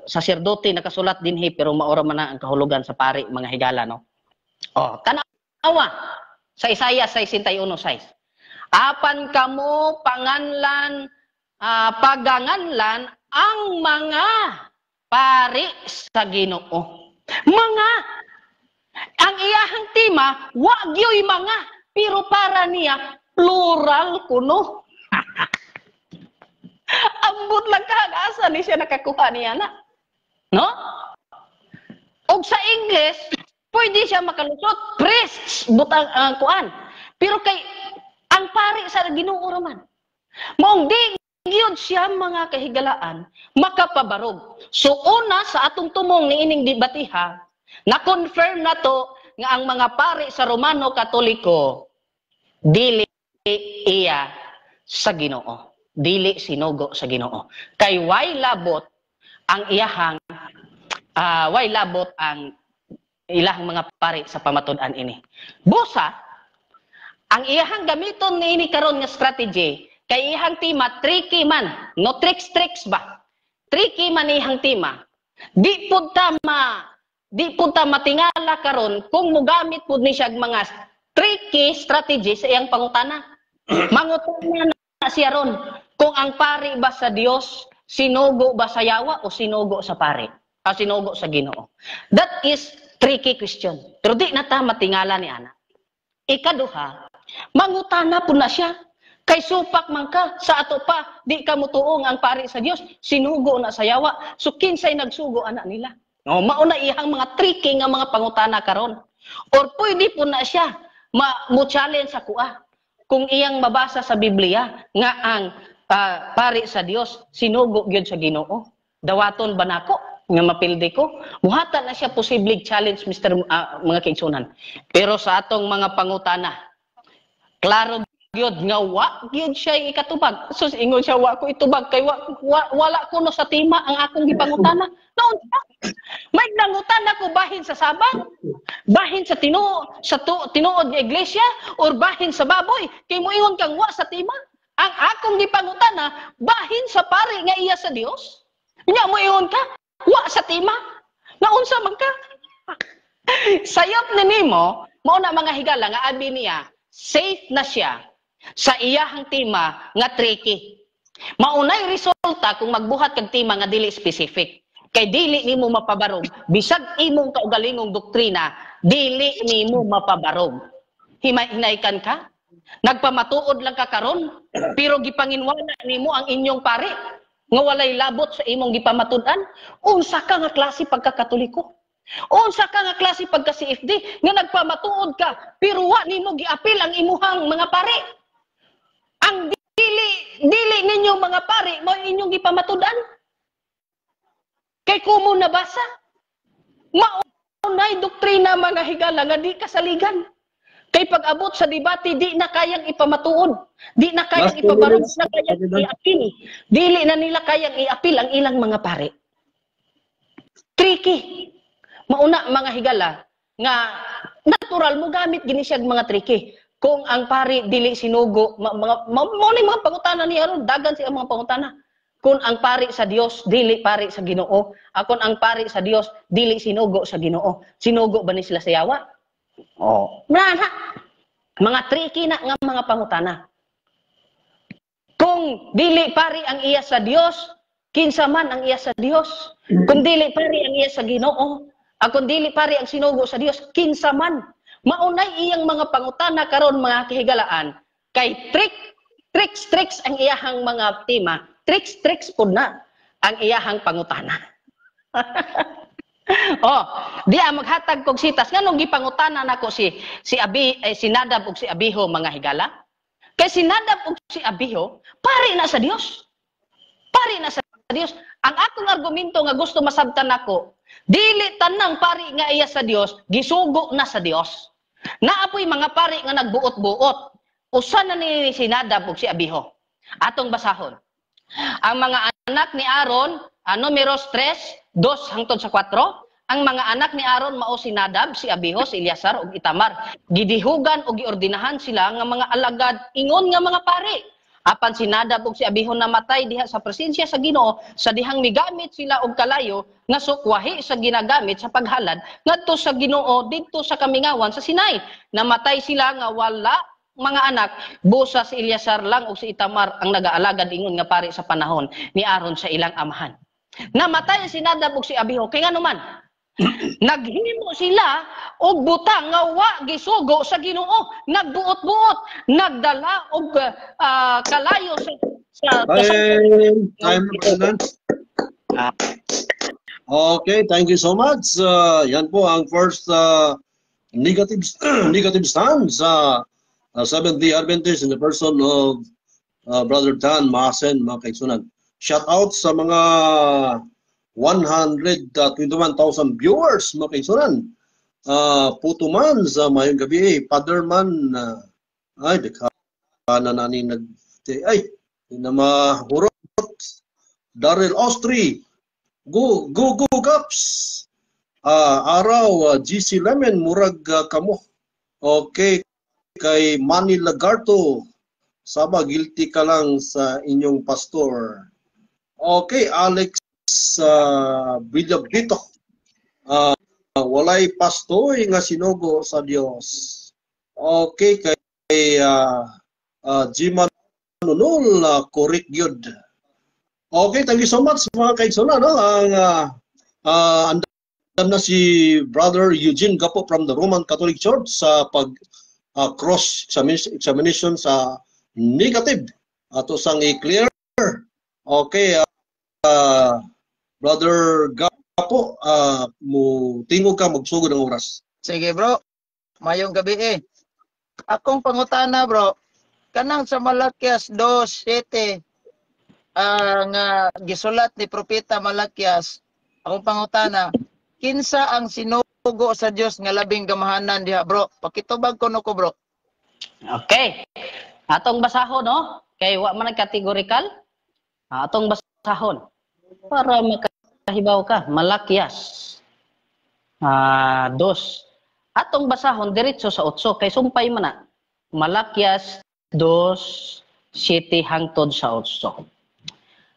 Saserdote nakasulat din pero maora man na ang kahulugan sa pari mga higala no. Oh, tanawa sa Isaiah 61:6. Apan kamo panganlan paganganlan ang mga pari sa Ginoo. Mga ang iyahang tema wa gyoy mga pero para niya plural kuno. Ambot lang asa ni siya nakakuha niya na. No? Og sa English, pwede siya makalusot priests butang kuan. Pero kay ang pari sa Ginoo raman. Maong di gyud siya mga kahigalaan makapabarog. So una sa atong tumong niining debatiha, na-confirm na to nga ang mga pari sa Romano Katoliko dili iya sa Ginoo. Dili sinugo sa Ginoo. Kay way labot ang iyahang way labot ang ilahang mga pari sa pamatud-an ini. Busa ang iyahang gamiton niini karon nga strategy kay iyahang tema tricky man, no tricks ba? Tricky man iyahang tema. Di pud ta matingala karon kung mogamit pud ni siya mga tricky strategy sa iyang pangutana. Mangutana na siya ron kung ang pari ba sa Dios, sinugo ba sa yawa o sinugo sa pari? O sinugo sa Ginoo. That is tricky question. Pero di na ta matingala ni ana. Ikaduha, mangutana po na siya. Kay supak man ka, sa ato pa, di ka mutuong ang pari sa Dios, sinugo na sa yawa. So kinsay nagsugo anak nila. O, mauna ihang mga tricky nga mga pangutana karon. Or pwede po na siya mo-challenge sa kuha. Kung iyang mabasa sa Biblia nga ang pari sa Dios sinugo gyud sa Ginoo, dawaton ba nako nga mapildi ko? Muhatan na siya posibleng challenge mga kaigsunan. Pero sa atong mga pangutana, klaro gyud nga wa gyud siya ikatubag. So ingon siya wa ko itubag kay wala ko no sa tema ang akong gipangutana. Noon may nangutan ako bahin sa sabang, bahin sa tinuod nga iglesia or bahin sa baboy kay moingon kang wa sa tema. Ang akong gipangutana bahin sa pari nga iya sa Dios. Nya moingon ka wa sa tema. Naunsa man ka? Sayop ni nimo mao na mga higala nga abi niya safe na siya sa iyahang tema nga tricky. Maunay resulta kung magbuhat kag tema nga dili specific. Kay dili nimo mapabarog bisag imong kaugalingong doktrina, dili nimo mapabarog. Hinaykan ka? Nagpamatuod lang ka karon, pero gipanginwala nimo ang inyong pari nga walay labot sa imong gipamatud-an. Unsa ka nga klase pagkakatoliko? Unsa ka nga klase pagka-CFD nga nagpamatuod ka pero wa nimo giapil ang imuhang mga pari? Ang dili ninyo mga pari mo inyong gipamatud-an. Kay kumo nabasa. Maunay doktrina mga higala nga di kasaligan. Kay pag-abot sa debate, di na kayang ipamatuod. Di na kayang ipabarog, di na kayang iapil. Dili na nila kayang iapil ang ilang mga pare. Tricky. Mauna mga higala, nga natural mo gamit gini siya mga tricky. Kung ang pari dili sinugo, mga pangutana niya ron, dagan siya mga pangutana. Kung ang pari sa Dios, dili pari sa Ginoo. Kung ang pari sa Dios, dili sinugo sa Ginoo. Sinugo ba ni sila sa yawa? Oh, na mga tricky na nga mga pangutana. Kung dili pari ang iya sa Dios, kinsa man ang iya sa Dios. Kung dili pari ang iya sa Ginoo, kung dili pari ang sinugo sa Dios, kinsa man. Maunay iyang mga pangutana karon mga kahigalaan kay tricks ang iyahang mga tema. Tricks pud na ang iyahang pangutana. Oh, di maghatag kog sitas nganong gipangutanan nako si Nadab ug si Abiho mga higala. Kay si Nadab ug si Abiho pari na sa Dios. Pari na sa Dios. Ang akong argumento nga gusto masabtan nako Dili tanang pari nga iya sa Dios, gisugo na sa Dios. Naapoy mga pari nga nagbuot-buot. Usa na ni Sinadab ug si Abiho. Atong basahon. Ang mga anak ni Aaron, numeros 3, 2 hangtod sa 4. Ang mga anak ni Aaron mao si Nadab, si Abiho, si Eleazar ug Itamar. Gidihugan o giordinahan sila nga mga alagad ingon nga mga pari. Apan si Nadab ug si Abiho namatay diha sa presensya sa Ginoo, sa dihang migamit sila og kalayo nga sukwahi sa ginagamit sa paghalad ngadto sa Ginoo didto sa kamingawan sa Sinai. Namatay sila nga wala mga anak, busa si Eleazar lang ug si Itamar ang nagaalagad ingon nga pari sa panahon ni Aaron sa ilang amahan. Namatay si Nadab ug si Abiho kay ngano man naghimo sila og butang nga wa gisugo sa Ginoo, nagbuot-buot, nagdala og kalayo sa Time. Okay, thank you so much. Yan po ang first negative stance sa Seventh-day Adventist in the person of Brother Dan Masen, mga kaigsunan. Shout out sa mga 121,000 viewers, mga kaigsunan. Puto man sa mayong gabi, Father man, ay, dekana na ni ay, na mahurot. Daryl Austri, go Gaps. Araw, GC Lemon, murag kamo. Okay, kay Manny Lagarto, Saba, guilty ka lang sa inyong pastor. Okay, Alex Villabito, walay pastoy nga sinugo sa Dios. Okay, kay Jiman Nunul, correct yun. Okay, thank you so much mga kaigsunan. No? Andam na si Brother Eugene Gapo from the Roman Catholic Church sa cross examination sa negative. Ato sang i-clear. Okay, Brother Gapo, tingog ka, magsugod ang oras. Sige bro, mayong gabi Akong pangutana bro, kanang sa Malakias 2:7 nga gisulat ni Propeta Malakias, akong pangutana, kinsa ang sinugo sa Dios nga labing gamahanan diha bro? Pakitubag ko no ko bro. Okay. Atong basahon no? Kay wa man categorical. Atong basahon para makahibaw ka. Malakias 2. Atong basahon diretso sa 8 kay sumpay man na. Malakias 2:7 hangtod sa 8.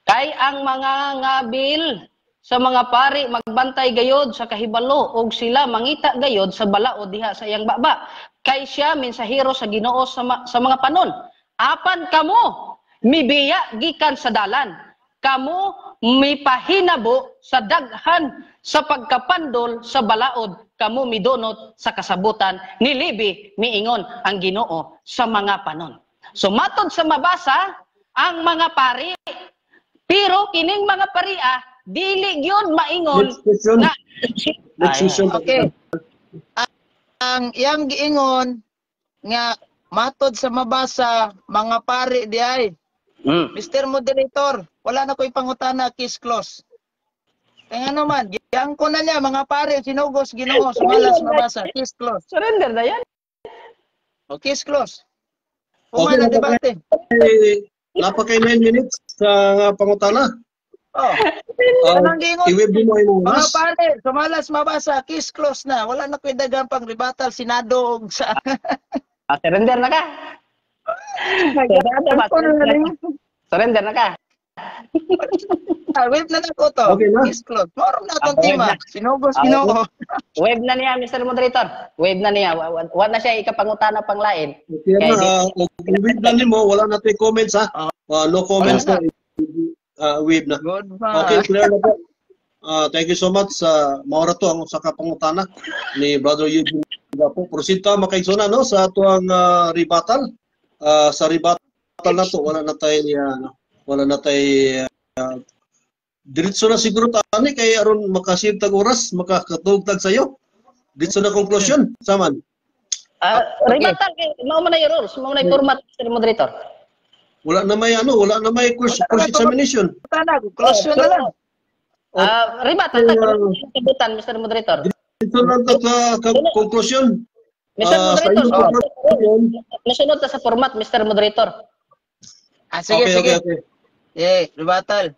Kay ang mga ngabil sa mga pari magbantay gayod sa kahibalo og sila mangita gayod sa balaod diha sa iyang baba. Kay siya mensahero sa Ginoo sa mga panon. Apan kamo mibiya gikan sa dalan. Kamo mipahinabo sa daghan sa pagkapandol sa balaod. Kamo midonot sa kasabutan ni Libi miingon ang Ginoo sa mga panon. So matod sa mabasa ang mga pari, pero kining mga paria dili gyud maingon na okay. Ang iyang giingon nga matod sa mabasa mga pari di ay. Mr. Moderator, wala na ko'y pangutana, case close. Kaya naman, giyang ko na niya, mga pare, sinugos, Ginoo, sumalas, mabasa, case close. Surrender na yan. O, case close. Puma na debate. Napakay 9 minutes sa pangutana. Oh. Anong gingon? I-web mo yung mga pare, sumalas, mabasa, case close na. Wala na ko'y dagang pang rebuttal, Senado, sa... Surrender na ka. Surrender na ka. Web na na ko to. Okay na. Case close. Moron na itong tema. Sinugos, Ginoo. Web na niya, Mr. Moderator. Web na niya. Wala na siya ikapangutana pang lain. Okay na. Web na niyo mo. Wala na tayo comments ha. No comments na. Web na. Okay, clear na po. Thank you so much sa maura to ang sa kapangutana ni Brother Eugene Gapo. Proceed ta makaigsunan no sa atuang rebuttal. Sa rebuttal na to wala na tay diretso na siguro tani kay aron makasave tag oras makakatugtag sayo. Diretso na conclusion saman. Rebuttal kay mao man ay rules, mao man ay format Mr. Moderator. Wala na may cross examination. Conclusion na lang. Ribatan ta kabutan Mr. Moderator. Ito lang ka conclusion. Mr. Sa Moderator, inyo, nasunod ta sa format Mr. Moderator. Sige, sige. Okay. Ribatal.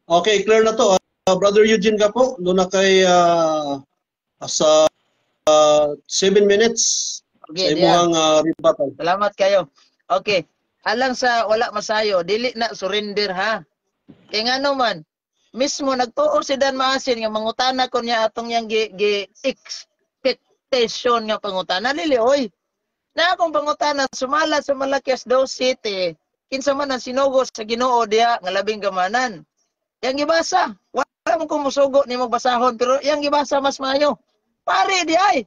Okay, clear na to. Brother Eugene ka po, doon na kay sa 7 minutes Okay, sa imong rebuttal. Salamat kayo. Okay. Alang sa wala masayo, dili na surrender ha. Kay nga naman, mismo nagtuo si Dan Maasin nga mangutana ko niya atong yang expectation nga pangutana lili oy. Na akong pangutana sumala sa Malakias 2:7, kinsa man ang sinugo sa Ginoo diha nga labing gamanan. Yang gibasa, wala man ko musugo ni magbasahon pero yang gibasa mas maayo. Pare di ay.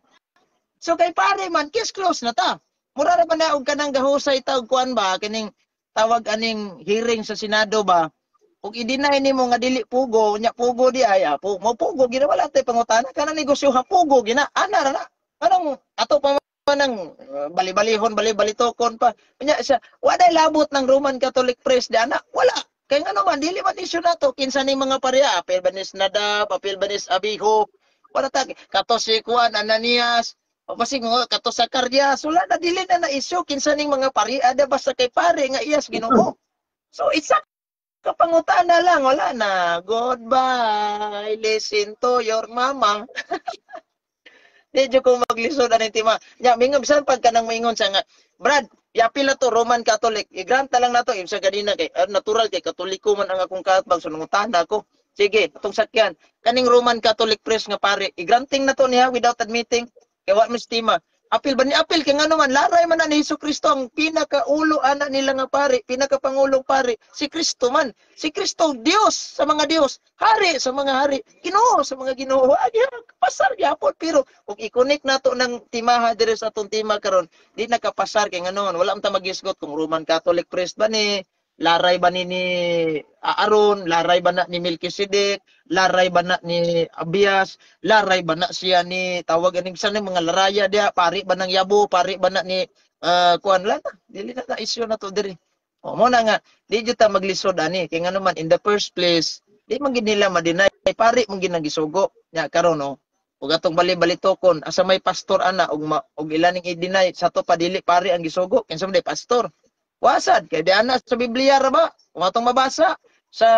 So kay pare man case close na ta. Mura ra man na og kanang gahusay ta og kuan ba kining tawag aning hearing sa Senado ba. Ug i-deny nimo nga dili pugo, nya pugo di ay mo pugo gina wala tay pangutana kanang negosyo ha pugo gina ana ra na. Anong ato pa man bali-balihon bali-balitokon pa. Nya siya waday labot ng Roman Catholic priest di ana wala. Kaya nga naman, dili man isyu na to. Kinsa ni mga pareha, apel banis Nadab, apel banis Abiho, wala tag, katos si Juan, Ananias, o pasig mga katos sa Caryas, wala na, dili na na isyu. Kinsa ni mga pareha, ada basta kay pare, nga iyas Ginoo. So, isa kapangutana lang, wala na. Goodbye, listen to your mama. Di ko maglisod ang tima. Nya, mingon, bisan pag ka nang maingon siya nga, Brad, yapil na to, Roman Catholic. I-grant lang na to. Ibsa ganina kay natural kay Katoliko man ang akong katbag. So, nanguntahan ako. Sige, atong sakyan. Kaning Roman Catholic priest nga pare. I-granting na to niya without admitting. Kaya wa mistima. Apil ba ni apil? Kaya nga naman, laray man na ni Jesucristo ang pinakaulo ana nila nga pare. Pinakapangulong pare. Si Kristo man. Si Kristo, Diyos sa mga Diyos. Hari sa mga hari. Ginoo sa mga Ginoo. Pasar gyapon. Pero kung i-connect na to ng timaha dire sa atong tima karon, di nakapasar kay nga noon. Wala man ta magisgot kung Roman Catholic priest ba ni, laray ba ni Aaron, laray ba na ni Melchizedek, laray ba na ni Abias, laray ba na siya ni tawag aning sa mga laraya dia, pari ba ng Yabo, pari ba na ni kuan lang, dili na issue na to diri. O mo na nga, di jud ta maglisod ani kay nga naman in the first place, di man gid nila ma-deny pari man gid nagisugo. Nya karon no, ug atong bali-balitokon asa may pastor ana og ilaning i-deny sa to pa dili pari ang gisugo, kinsa man pastor. Wasad kay di ana sa Biblia ra ba? Kung atong mabasa sa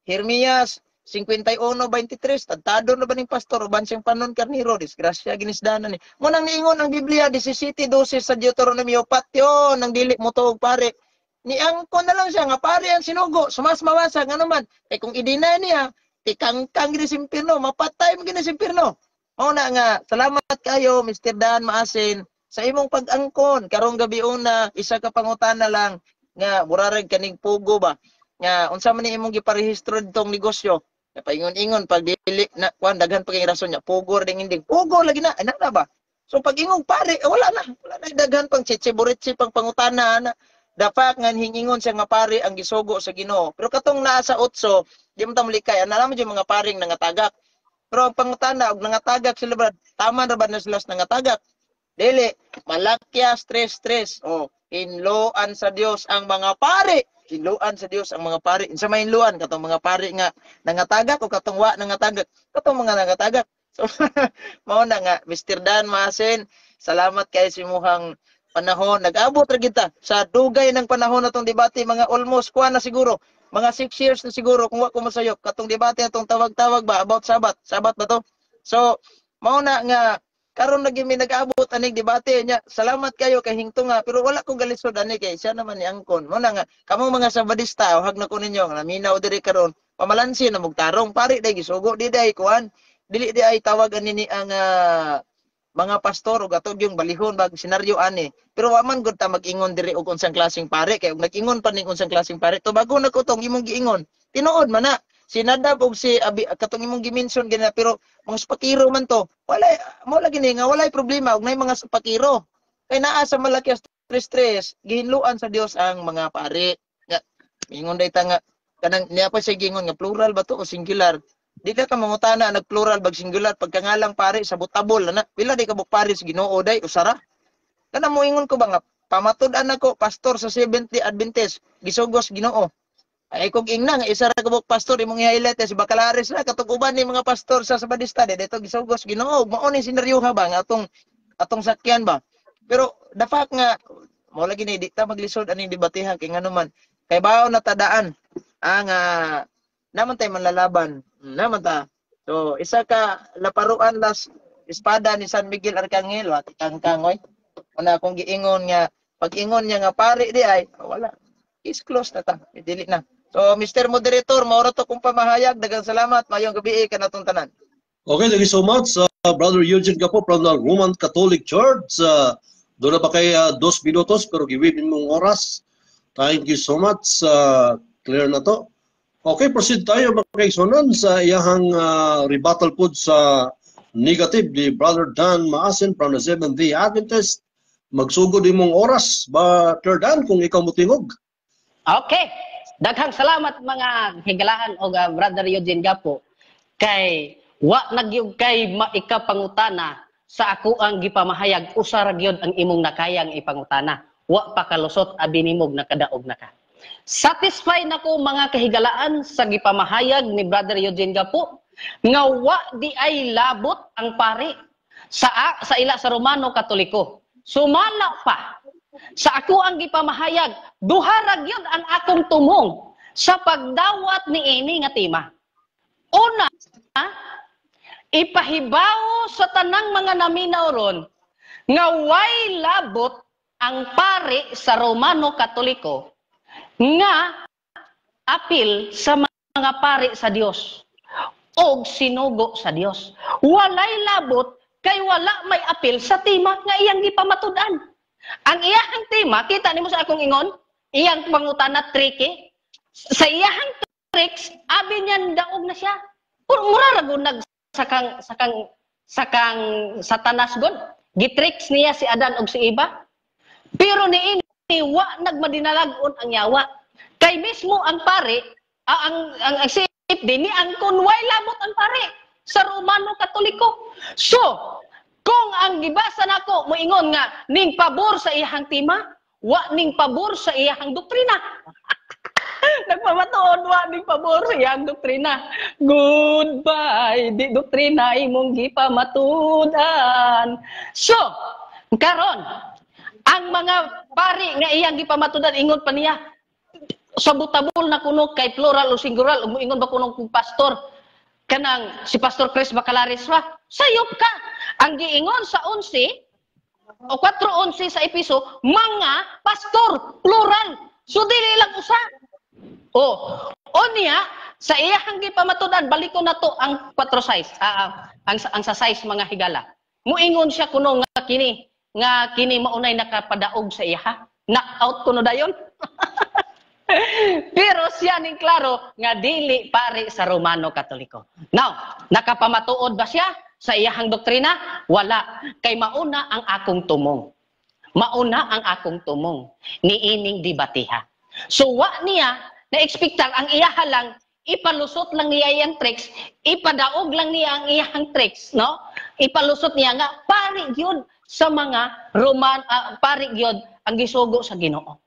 Jeremias 51:23, tadtado na ba ning pastor uban siyang panon karniro, disgrasya ginisdanan ni. Mo nang niingon ang Biblia 17:12 sa Deuteronomio patyo nang dili mo tuog pare. Niangko na lang siya nga pare ang sinugo, sumas mawasa nga naman. Kay kung i-deny niya, tikangkang gini simpirno, mapatay mo gini simpirno. Mao na nga, salamat kayo Mr. Dan Maasin sa imong pag-angkon karong gabi una, isa ka pangutana lang nga murarag kaning pugo ba nga unsa man ni imong giparehistro ditong negosyo nga paingon-ingon pag dili na kuan daghan pa kay rason nya pugo ding inding pugo lagi na ana ba. So pag ingong pare wala na daghan pang chichiburitsi pang pangutana na dapat nga hingingon siya nga pare ang gisugo sa Ginoo. Pero katong naa sa 8 di mo ta mulikay ana naman yung mga paring nangatagak. Pero ang pangutana og nangatagak sila brad, tama ra ba na sila nangatagak? Dili, Malakias 3:3. Oh, hinluan sa Dios ang mga pari. Hinluan sa Dios ang mga pari. Insa may hinluan katong mga pari nga nangatagak o katong wa nangatagak. Katong mga nangatagak. So mao na nga Mr. Dan Maasin, salamat kay simuhang panahon. Nag-abot ra kita sa dugay ng panahon natong debate mga almost kuha na siguro. Mga 6 years na siguro kung wa ko masayop katong debate atong tawag-tawag ba about Sabat. Sabat ba to? So mao na nga karon lagi mi nag-abot aning debate nya. Salamat kayo kay hingto nga pero wala ko galisod ani kay siya naman ni angkon. Mo na nga kamong mga Sabadista hag na ko ninyo nga minaw diri karon pamalansi na mugtarong pari day gisugo di day kuan. Dili di ay tawag ani ni ang mga pastor ug atog yung balihon bag senaryo ani. Pero wa man gud ta mag-ingon diri og unsang klaseng pare kay ug nag-ingon pa ning unsang klaseng pare to bago na ko tong imong giingon. Tinuod man na si Nadab og si Abi katong imong gimension gina pero mga spakiro man to. Wala mo lagi ni nga walay problema og nay mga spakiro. Kay naa sa Malakias 3:3 gihinluan sa Dios ang mga pare. Nga ingon day ta nga kanang niya pa siya gingon nga plural ba to o singular. Di ka mangutana nag-plural bag singular pagkangalang pare sa butabol na pila di ka buk pare sa Ginoo day usara. Kana mo ingon ko ba nga pamatud-an ako pastor sa Seventh-day Adventist gisugos Ginoo. Ay kung ingna nga isa ra kabuk pastor imong i-highlight si Bacalaris na katuguban ni mga pastor sa Sabadista dito gisugos Ginoo mao ni senaryoha ba nga atong sakyan ba. Pero the fact nga mo lagi ni di ta maglisod ani debatehan kay ngano man kay bawo na tadaan ang naman tay manlalaban naman ta. So isa ka laparuan las espada ni San Miguel Arcangel wa kangkangoy. Una akong giingon nga pag ingon niya nga pare di ay wala is close na ta dili na. So, Mr. Moderator, maura to kong pamahayag. Dagang salamat. Mayong gabi kanatong tanan. Okay, thank you so much, Brother Eugene Gapo from the Roman Catholic Church. Doon na ba kay 2 minutos pero giwin mong oras. Thank you so much. Clear na to. Okay, proceed tayo mga kaigsunan sa iyahang rebuttal po sa negative ni Brother Dan Maasin from the Seventh-day Adventist. Magsugod mong oras ba, Brother Dan, kung ikaw mutingog? Okay. Daghang salamat mga higalaan o Brother Eugene Gapo kay wa nagyug kay maikapangutana sa ako ang gipamahayag usa ra gyud ang imong nakayang ipangutana wa pa kalusot abi nimog nakadaog naka. Satisfied nako mga kahigalaan sa gipamahayag ni Brother Eugene Gapo nga wa di ay labot ang pari sa ila sa Romano Katoliko. Sumala pa sa ako ang gipamahayag, duha ra gyud ang akong tumong sa pagdawat ni ini nga tema. Una, ipahibaw sa tanang mga naminaw ron nga way labot ang pari sa Romano Katoliko nga apil sa mga pari sa Dios og sinugo sa Dios. Walay labot kay wala may apil sa tema nga iyang gipamatud-an. Ang iyahang tema, kita nimo sa akong ingon, iyang pangutana tricky. Sa iyahang tricks, abi niyan daog na siya. Mura ra gud nag sakang satanas gud. Gitricks niya si Adan og si Eva. Pero niini wa nagmadinalagon ang yawa. Kay mismo ang pare, ang isip din ni ang kunway labot ang pare sa Romano Katoliko. So, kung ang gibasa nako moingon nga ning pabor sa iyang tema, wa ning pabor sa iyang doktrina. Nagpamatuod wa ning pabor sa iyang doktrina. Goodbye, di doktrina imong gipamatudan. So, karon ang mga pari nga iyang gipamatudan ingon pa niya sabutabol na kuno kay plural o singular moingon ba kuno kung pastor kanang si Pastor Chris Bacalaris wa sayop ka. Ang giingon sa 11 o 4:11 sa episo, mga pastor, plural. So dili lang usa. O niya, sa iyang gipamatudan, balik ko na to ang 4:6, ang sa 6 mga higala. Muingon siya kuno nga kini maunay nakapadaog sa iya. Knockout kuno dayon. Pero siya ning klaro nga dili pare sa Romano Katoliko. Now, nakapamatuod ba siya sa iyahang doktrina? Wala. Kay mauna ang akong tumong. Mauna ang akong tumong. Niining dibatiha. So, wa niya, na-expectar ang iyaha lang, ipalusot lang niya iyang tricks, ipadaog lang niya ang iyahang tricks, no? Ipalusot niya nga, pari gyud sa mga pari gyud ang gisugo sa Ginoo.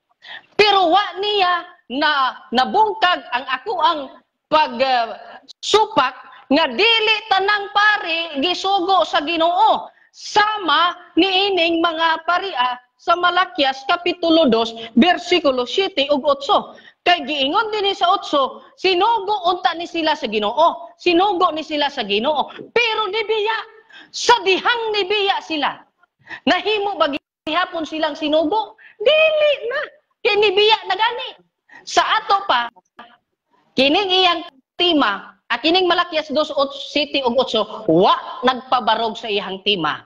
Pero wa niya na nabungkag ang ako ang pagsupak nga dili tanang pari gisugo sa Ginoo sama niining mga paria sa Malakias kapitulo 2 bersikulo 7 ug 8 kay giingon dinhi sa 8 sinugo unta ni sila sa Ginoo sinugo ni sila sa Ginoo pero nibiya sa dihang nibiya sila nahimo ba gihapon silang sinugo dili na kay nibiya na gani sa ato pa kining iyang tema kining Malakias 2:7 ug 8 wa nagpabarog sa iyang tema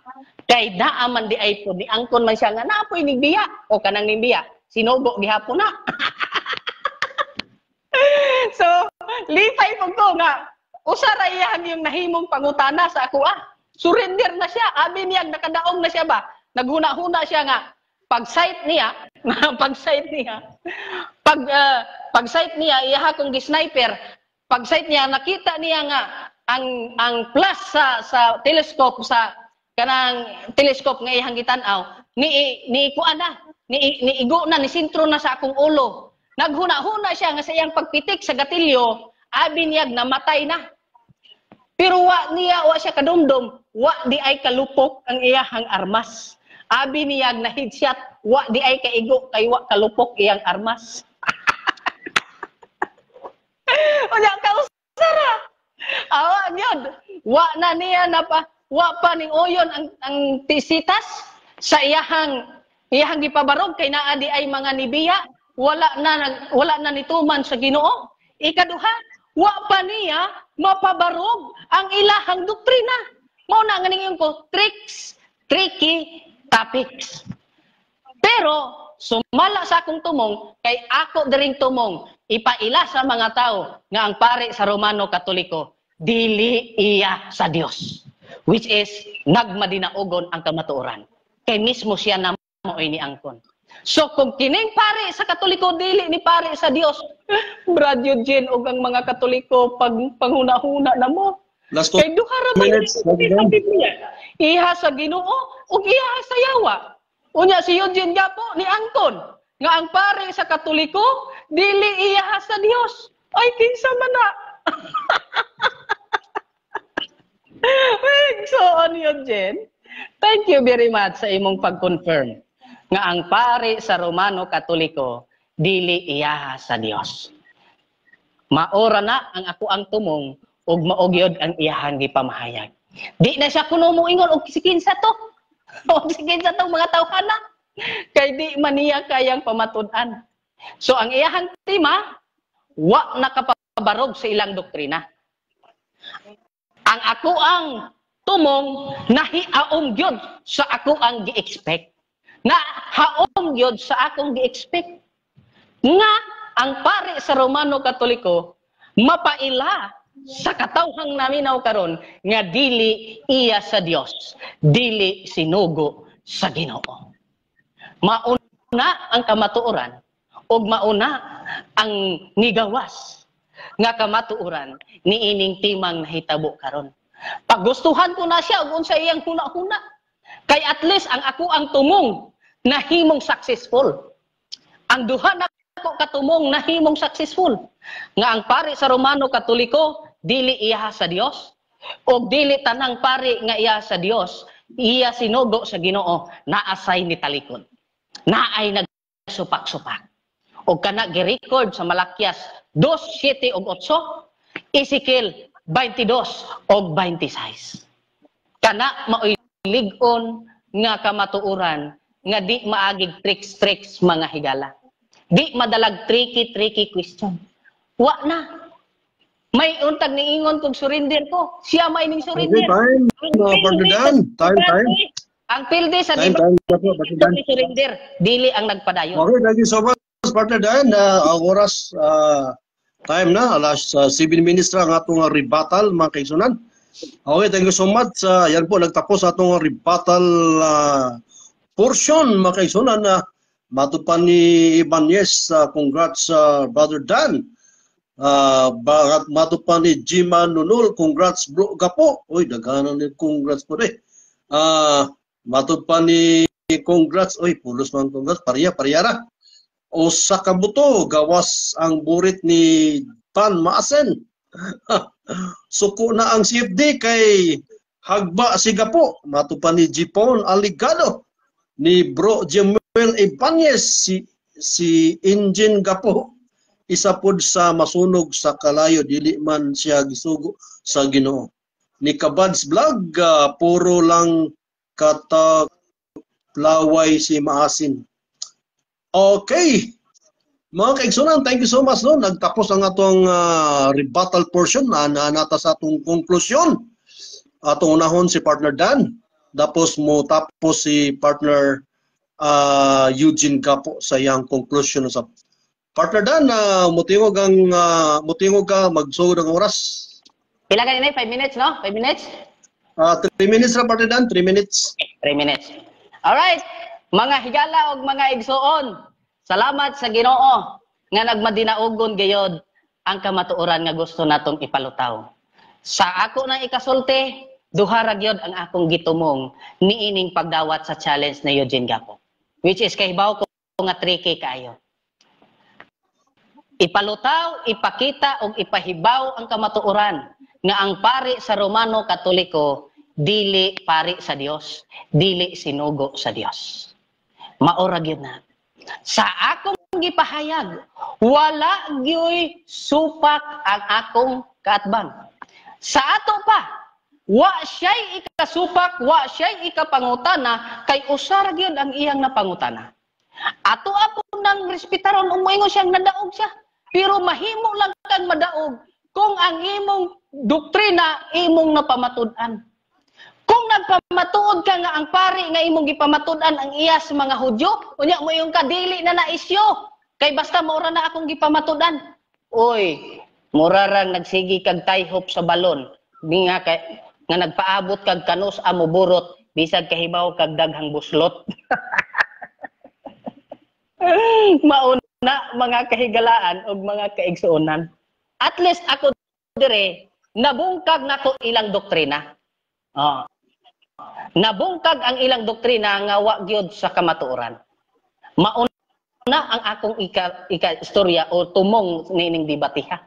kay naaman di ay po ni angkon man siya nga naapoy ning biya o kanang ning biya sinugo gihapon na. So lipay po ko nga usa ra iyang yung nahimong pangutana sa ako surrender na siya abi niya nakadaog na siya ba naghuna-huna siya nga pag-sight niya pag-sight niya iyaha kong gi-sniper pag-sight niya nakita niya nga ang plus sa telescope sa kanang telescope nga iyang gitan-aw ni kuana ni igo na ni sentro na sa akong ulo naghuna-huna siya nga sa iyang pagpitik sa gatilyo, abiniyag namatay na. Pero wa siya kadumdum, wa di ay kalupok ang iyahang armas. Abiniyag na headshot, wa di ay kaigo kay wa kalupok iyang armas. Unya kausara. Awa gyud. Wa na niya wa pa ning uyon ang tisitas sa iyahang gipabarog kay naa di ay mga nibiya, wala na nituman sa Ginoo. Ikaduha, wa pa niya mapabarog ang ilahang doktrina. Mao na nga ning ko tricky topics. Pero sumala sa akong tumong kay ako diring tumong ipaila sa mga tao nga ang pare sa Romano Katoliko dili iya sa Dios, which is nagmadinaugon ang kamatuoran kay mismo siya na mo'y ni angkon. So kung kining pare sa Katoliko dili ni pare sa Dios, Brad Eugene ug ang mga Katoliko pag panghuna-huna na mo. Last Kay duha ra minutes, sa Biblia. Iha sa Ginoo ug iha sa Yawa. Unya si Eugene Gapo ni angkon nga ang pare sa Katoliko dili iha sa Dios. Ay kinsa man na. So on Eugene. Thank you very much sa imong pag-confirm nga ang pare sa Romano Katoliko dili iyaha sa Dios. Maora na ang ako ang tumong ug maogyod ang iyahang gipamahayag. Di na siya kuno moingon og sikinsa to. Og sikinsa tong mga tawhana. Kay di man niya kayang pamatud-an. So ang iyahang tema wa nakapabarog sa ilang doktrina. Ang ako ang tumong nahiaom gyud sa ako ang gi-expect. Na haom gyud sa akong gi-expect. Nga ang pare sa Romano Katoliko mapaila sa katawhang naminaw karon nga dili iya sa Dios, dili sinugo sa Ginoo. Mauna ang kamatuoran ug mauna ang nigawas nga kamatuoran niining timang nahitabo karon. Paggustuhan ko na siya ug unsa iyang huna-huna. Kay at least ang ako ang tumong nahimong successful. Ang duha na ako katumong nahimong successful. Nga ang pare sa Romano Katoliko dili iya sa Dios o dili tanang pare nga iya sa Dios, iya sinugo sa Ginoo, naasay ni talikod. Naay nagsupak-supak. O kana gi-record sa Malakias 2:7 ug 8, Ezekiel 22 ug 26. Kana maoy lig-on nga kamatuoran nga di maagig tricks mga higala. Di madalag tricky question. Wa na. May untag niingon kog surrender ko. Siya may ning surrender. Time. Time. Ang pilde sa di surrender, dili ang nagpadayon. Okay, thank you so much, partner Dan. Ang oras, time na, alas 7 minutes na ang atong rebuttal, mga kaigsunan. Okay, thank you so much. Yan po, nagtapos atong rebuttal portion, mga kaigsunan. Matupan ni Ibanez, congrats, Brother Dan. Matupan ni Jima Nunul, congrats, Bro Gapo. Uy, daganan ni congrats po rin. Matupan ni congrats, uy, pulos man congrats, pariyara. O sa kabuto, gawas ang burit ni Pan Maasen. Suko na ang CFD kay Hagba Sigapo. Matupan ni Jipon Aligado. Ni Bro Jemuel Ibanez, si Engine Gapo. Isa pod sa masunog sa kalayo, dili man siya gisugo sa Ginoo. Ni Kabads Vlog, puro lang kataplaway si Maasin. Okay. Mga kaigsunan, thank you so much. No? Nagtapos ang atong rebuttal portion na nata sa atong konklusyon. Atong unahon si partner Dan. Tapos mo tapos si partner Eugene Gapo sa iyang conclusion sa partner Dan. Mutingog ka magsugod ang oras. Pila ka nila? 5 minutes, no? 5 minutes? 3 minutes na partner Dan, 3 minutes. 3 minutes. Alright, mga higala o mga igsoon, salamat sa Ginoo nga nagmadinaugon gayod ang kamatuoran nga gusto natong ipalutaw. Sa ako nang ikasulti, duha ra gyud ang akong gitumong niining pagdawat sa challenge na Eugene Gapo. Which is kahibaw ko nga tricky kayo. Ipalutaw, ipakita ug ipahibaw ang kamatuoran nga ang pari sa Romano Katoliko dili pari sa Dios, dili sinugo sa Dios. Maura gyud na. Sa akong gipahayag, wala gyoy supak ang akong kaatbang. Sa ato pa, wa siya'y ikasupak, wa siya'y ikapangutana, kay usara gyud ang iyang napangutana. Ato apo nang respetaron, umuingon siyang nadaog siya. Pero mahimo lang kang madaog kung ang imong doktrina imong napamatud-an. Kung nagpamatuod ka nga ang pari nga imong gipamatud-an ang iya sa mga Hudyo, unya mo yung kadili na naisyo. Kay basta maura na akong gipamatud-an. Oy, mura rang nagsigi kag tie-hop sa balon. Di nga kay nga nagpaabot kag kanus amo burot, bisag kahibaw kag daghang buslot. Mauna mga kahigalaan o mga kaigsuonan. At least ako dire, nabungkag na to ilang doktrina. Oh. Nabungkag ang ilang doktrina nga wa gyud sa kamatuoran. Mauna ang akong ika-istorya o tumong nining debatiha.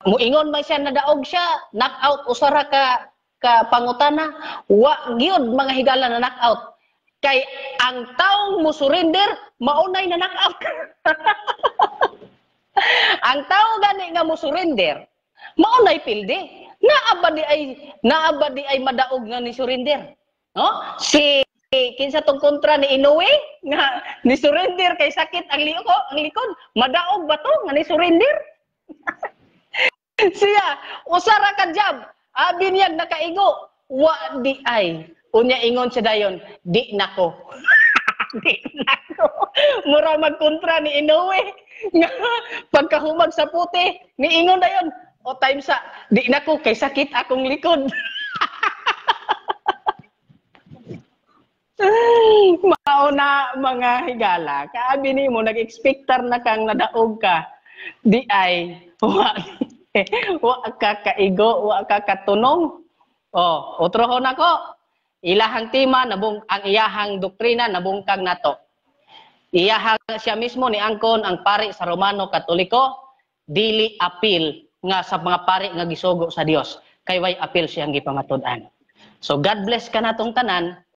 Muingon man siya nadaog siya, knockout usara ka pangutana, wa gyud mga higala na knockout. Kay ang taong mo surrender, maunay na knockout. Ang tao gani nga mo surrender, maunay pilde. Naabadi ay madaog nga ni surrender. No? Kinsa tong kontra ni Inoue nga ni surrender kay sakit ang likod, madaog ba to nga ni surrender? Siya, usara ka jab, abi niyag nakaigo, wa di ay. Unya ingon siya dayon, di nako. Di nako. Mura magkontra ni Inoue. Nga pagkahumag sa puti, ni ingon dayon, o time sa, di nako kay sakit akong likod. Mauna mga higala, kaabi nimo nag-expectar na kang nadaog ka. Di ay wa ka kaigo, wa ka katunong. Oh, utrohon ako. Ilahang tema ang iyahang doktrina nabungkag nato. Iyahang siya mismo ni angkon ang pari sa Romano Katoliko dili apil nga sa mga pari nga gisugo sa Dios kay way apil siyang gipamatud-an. So God bless ka natong tanan.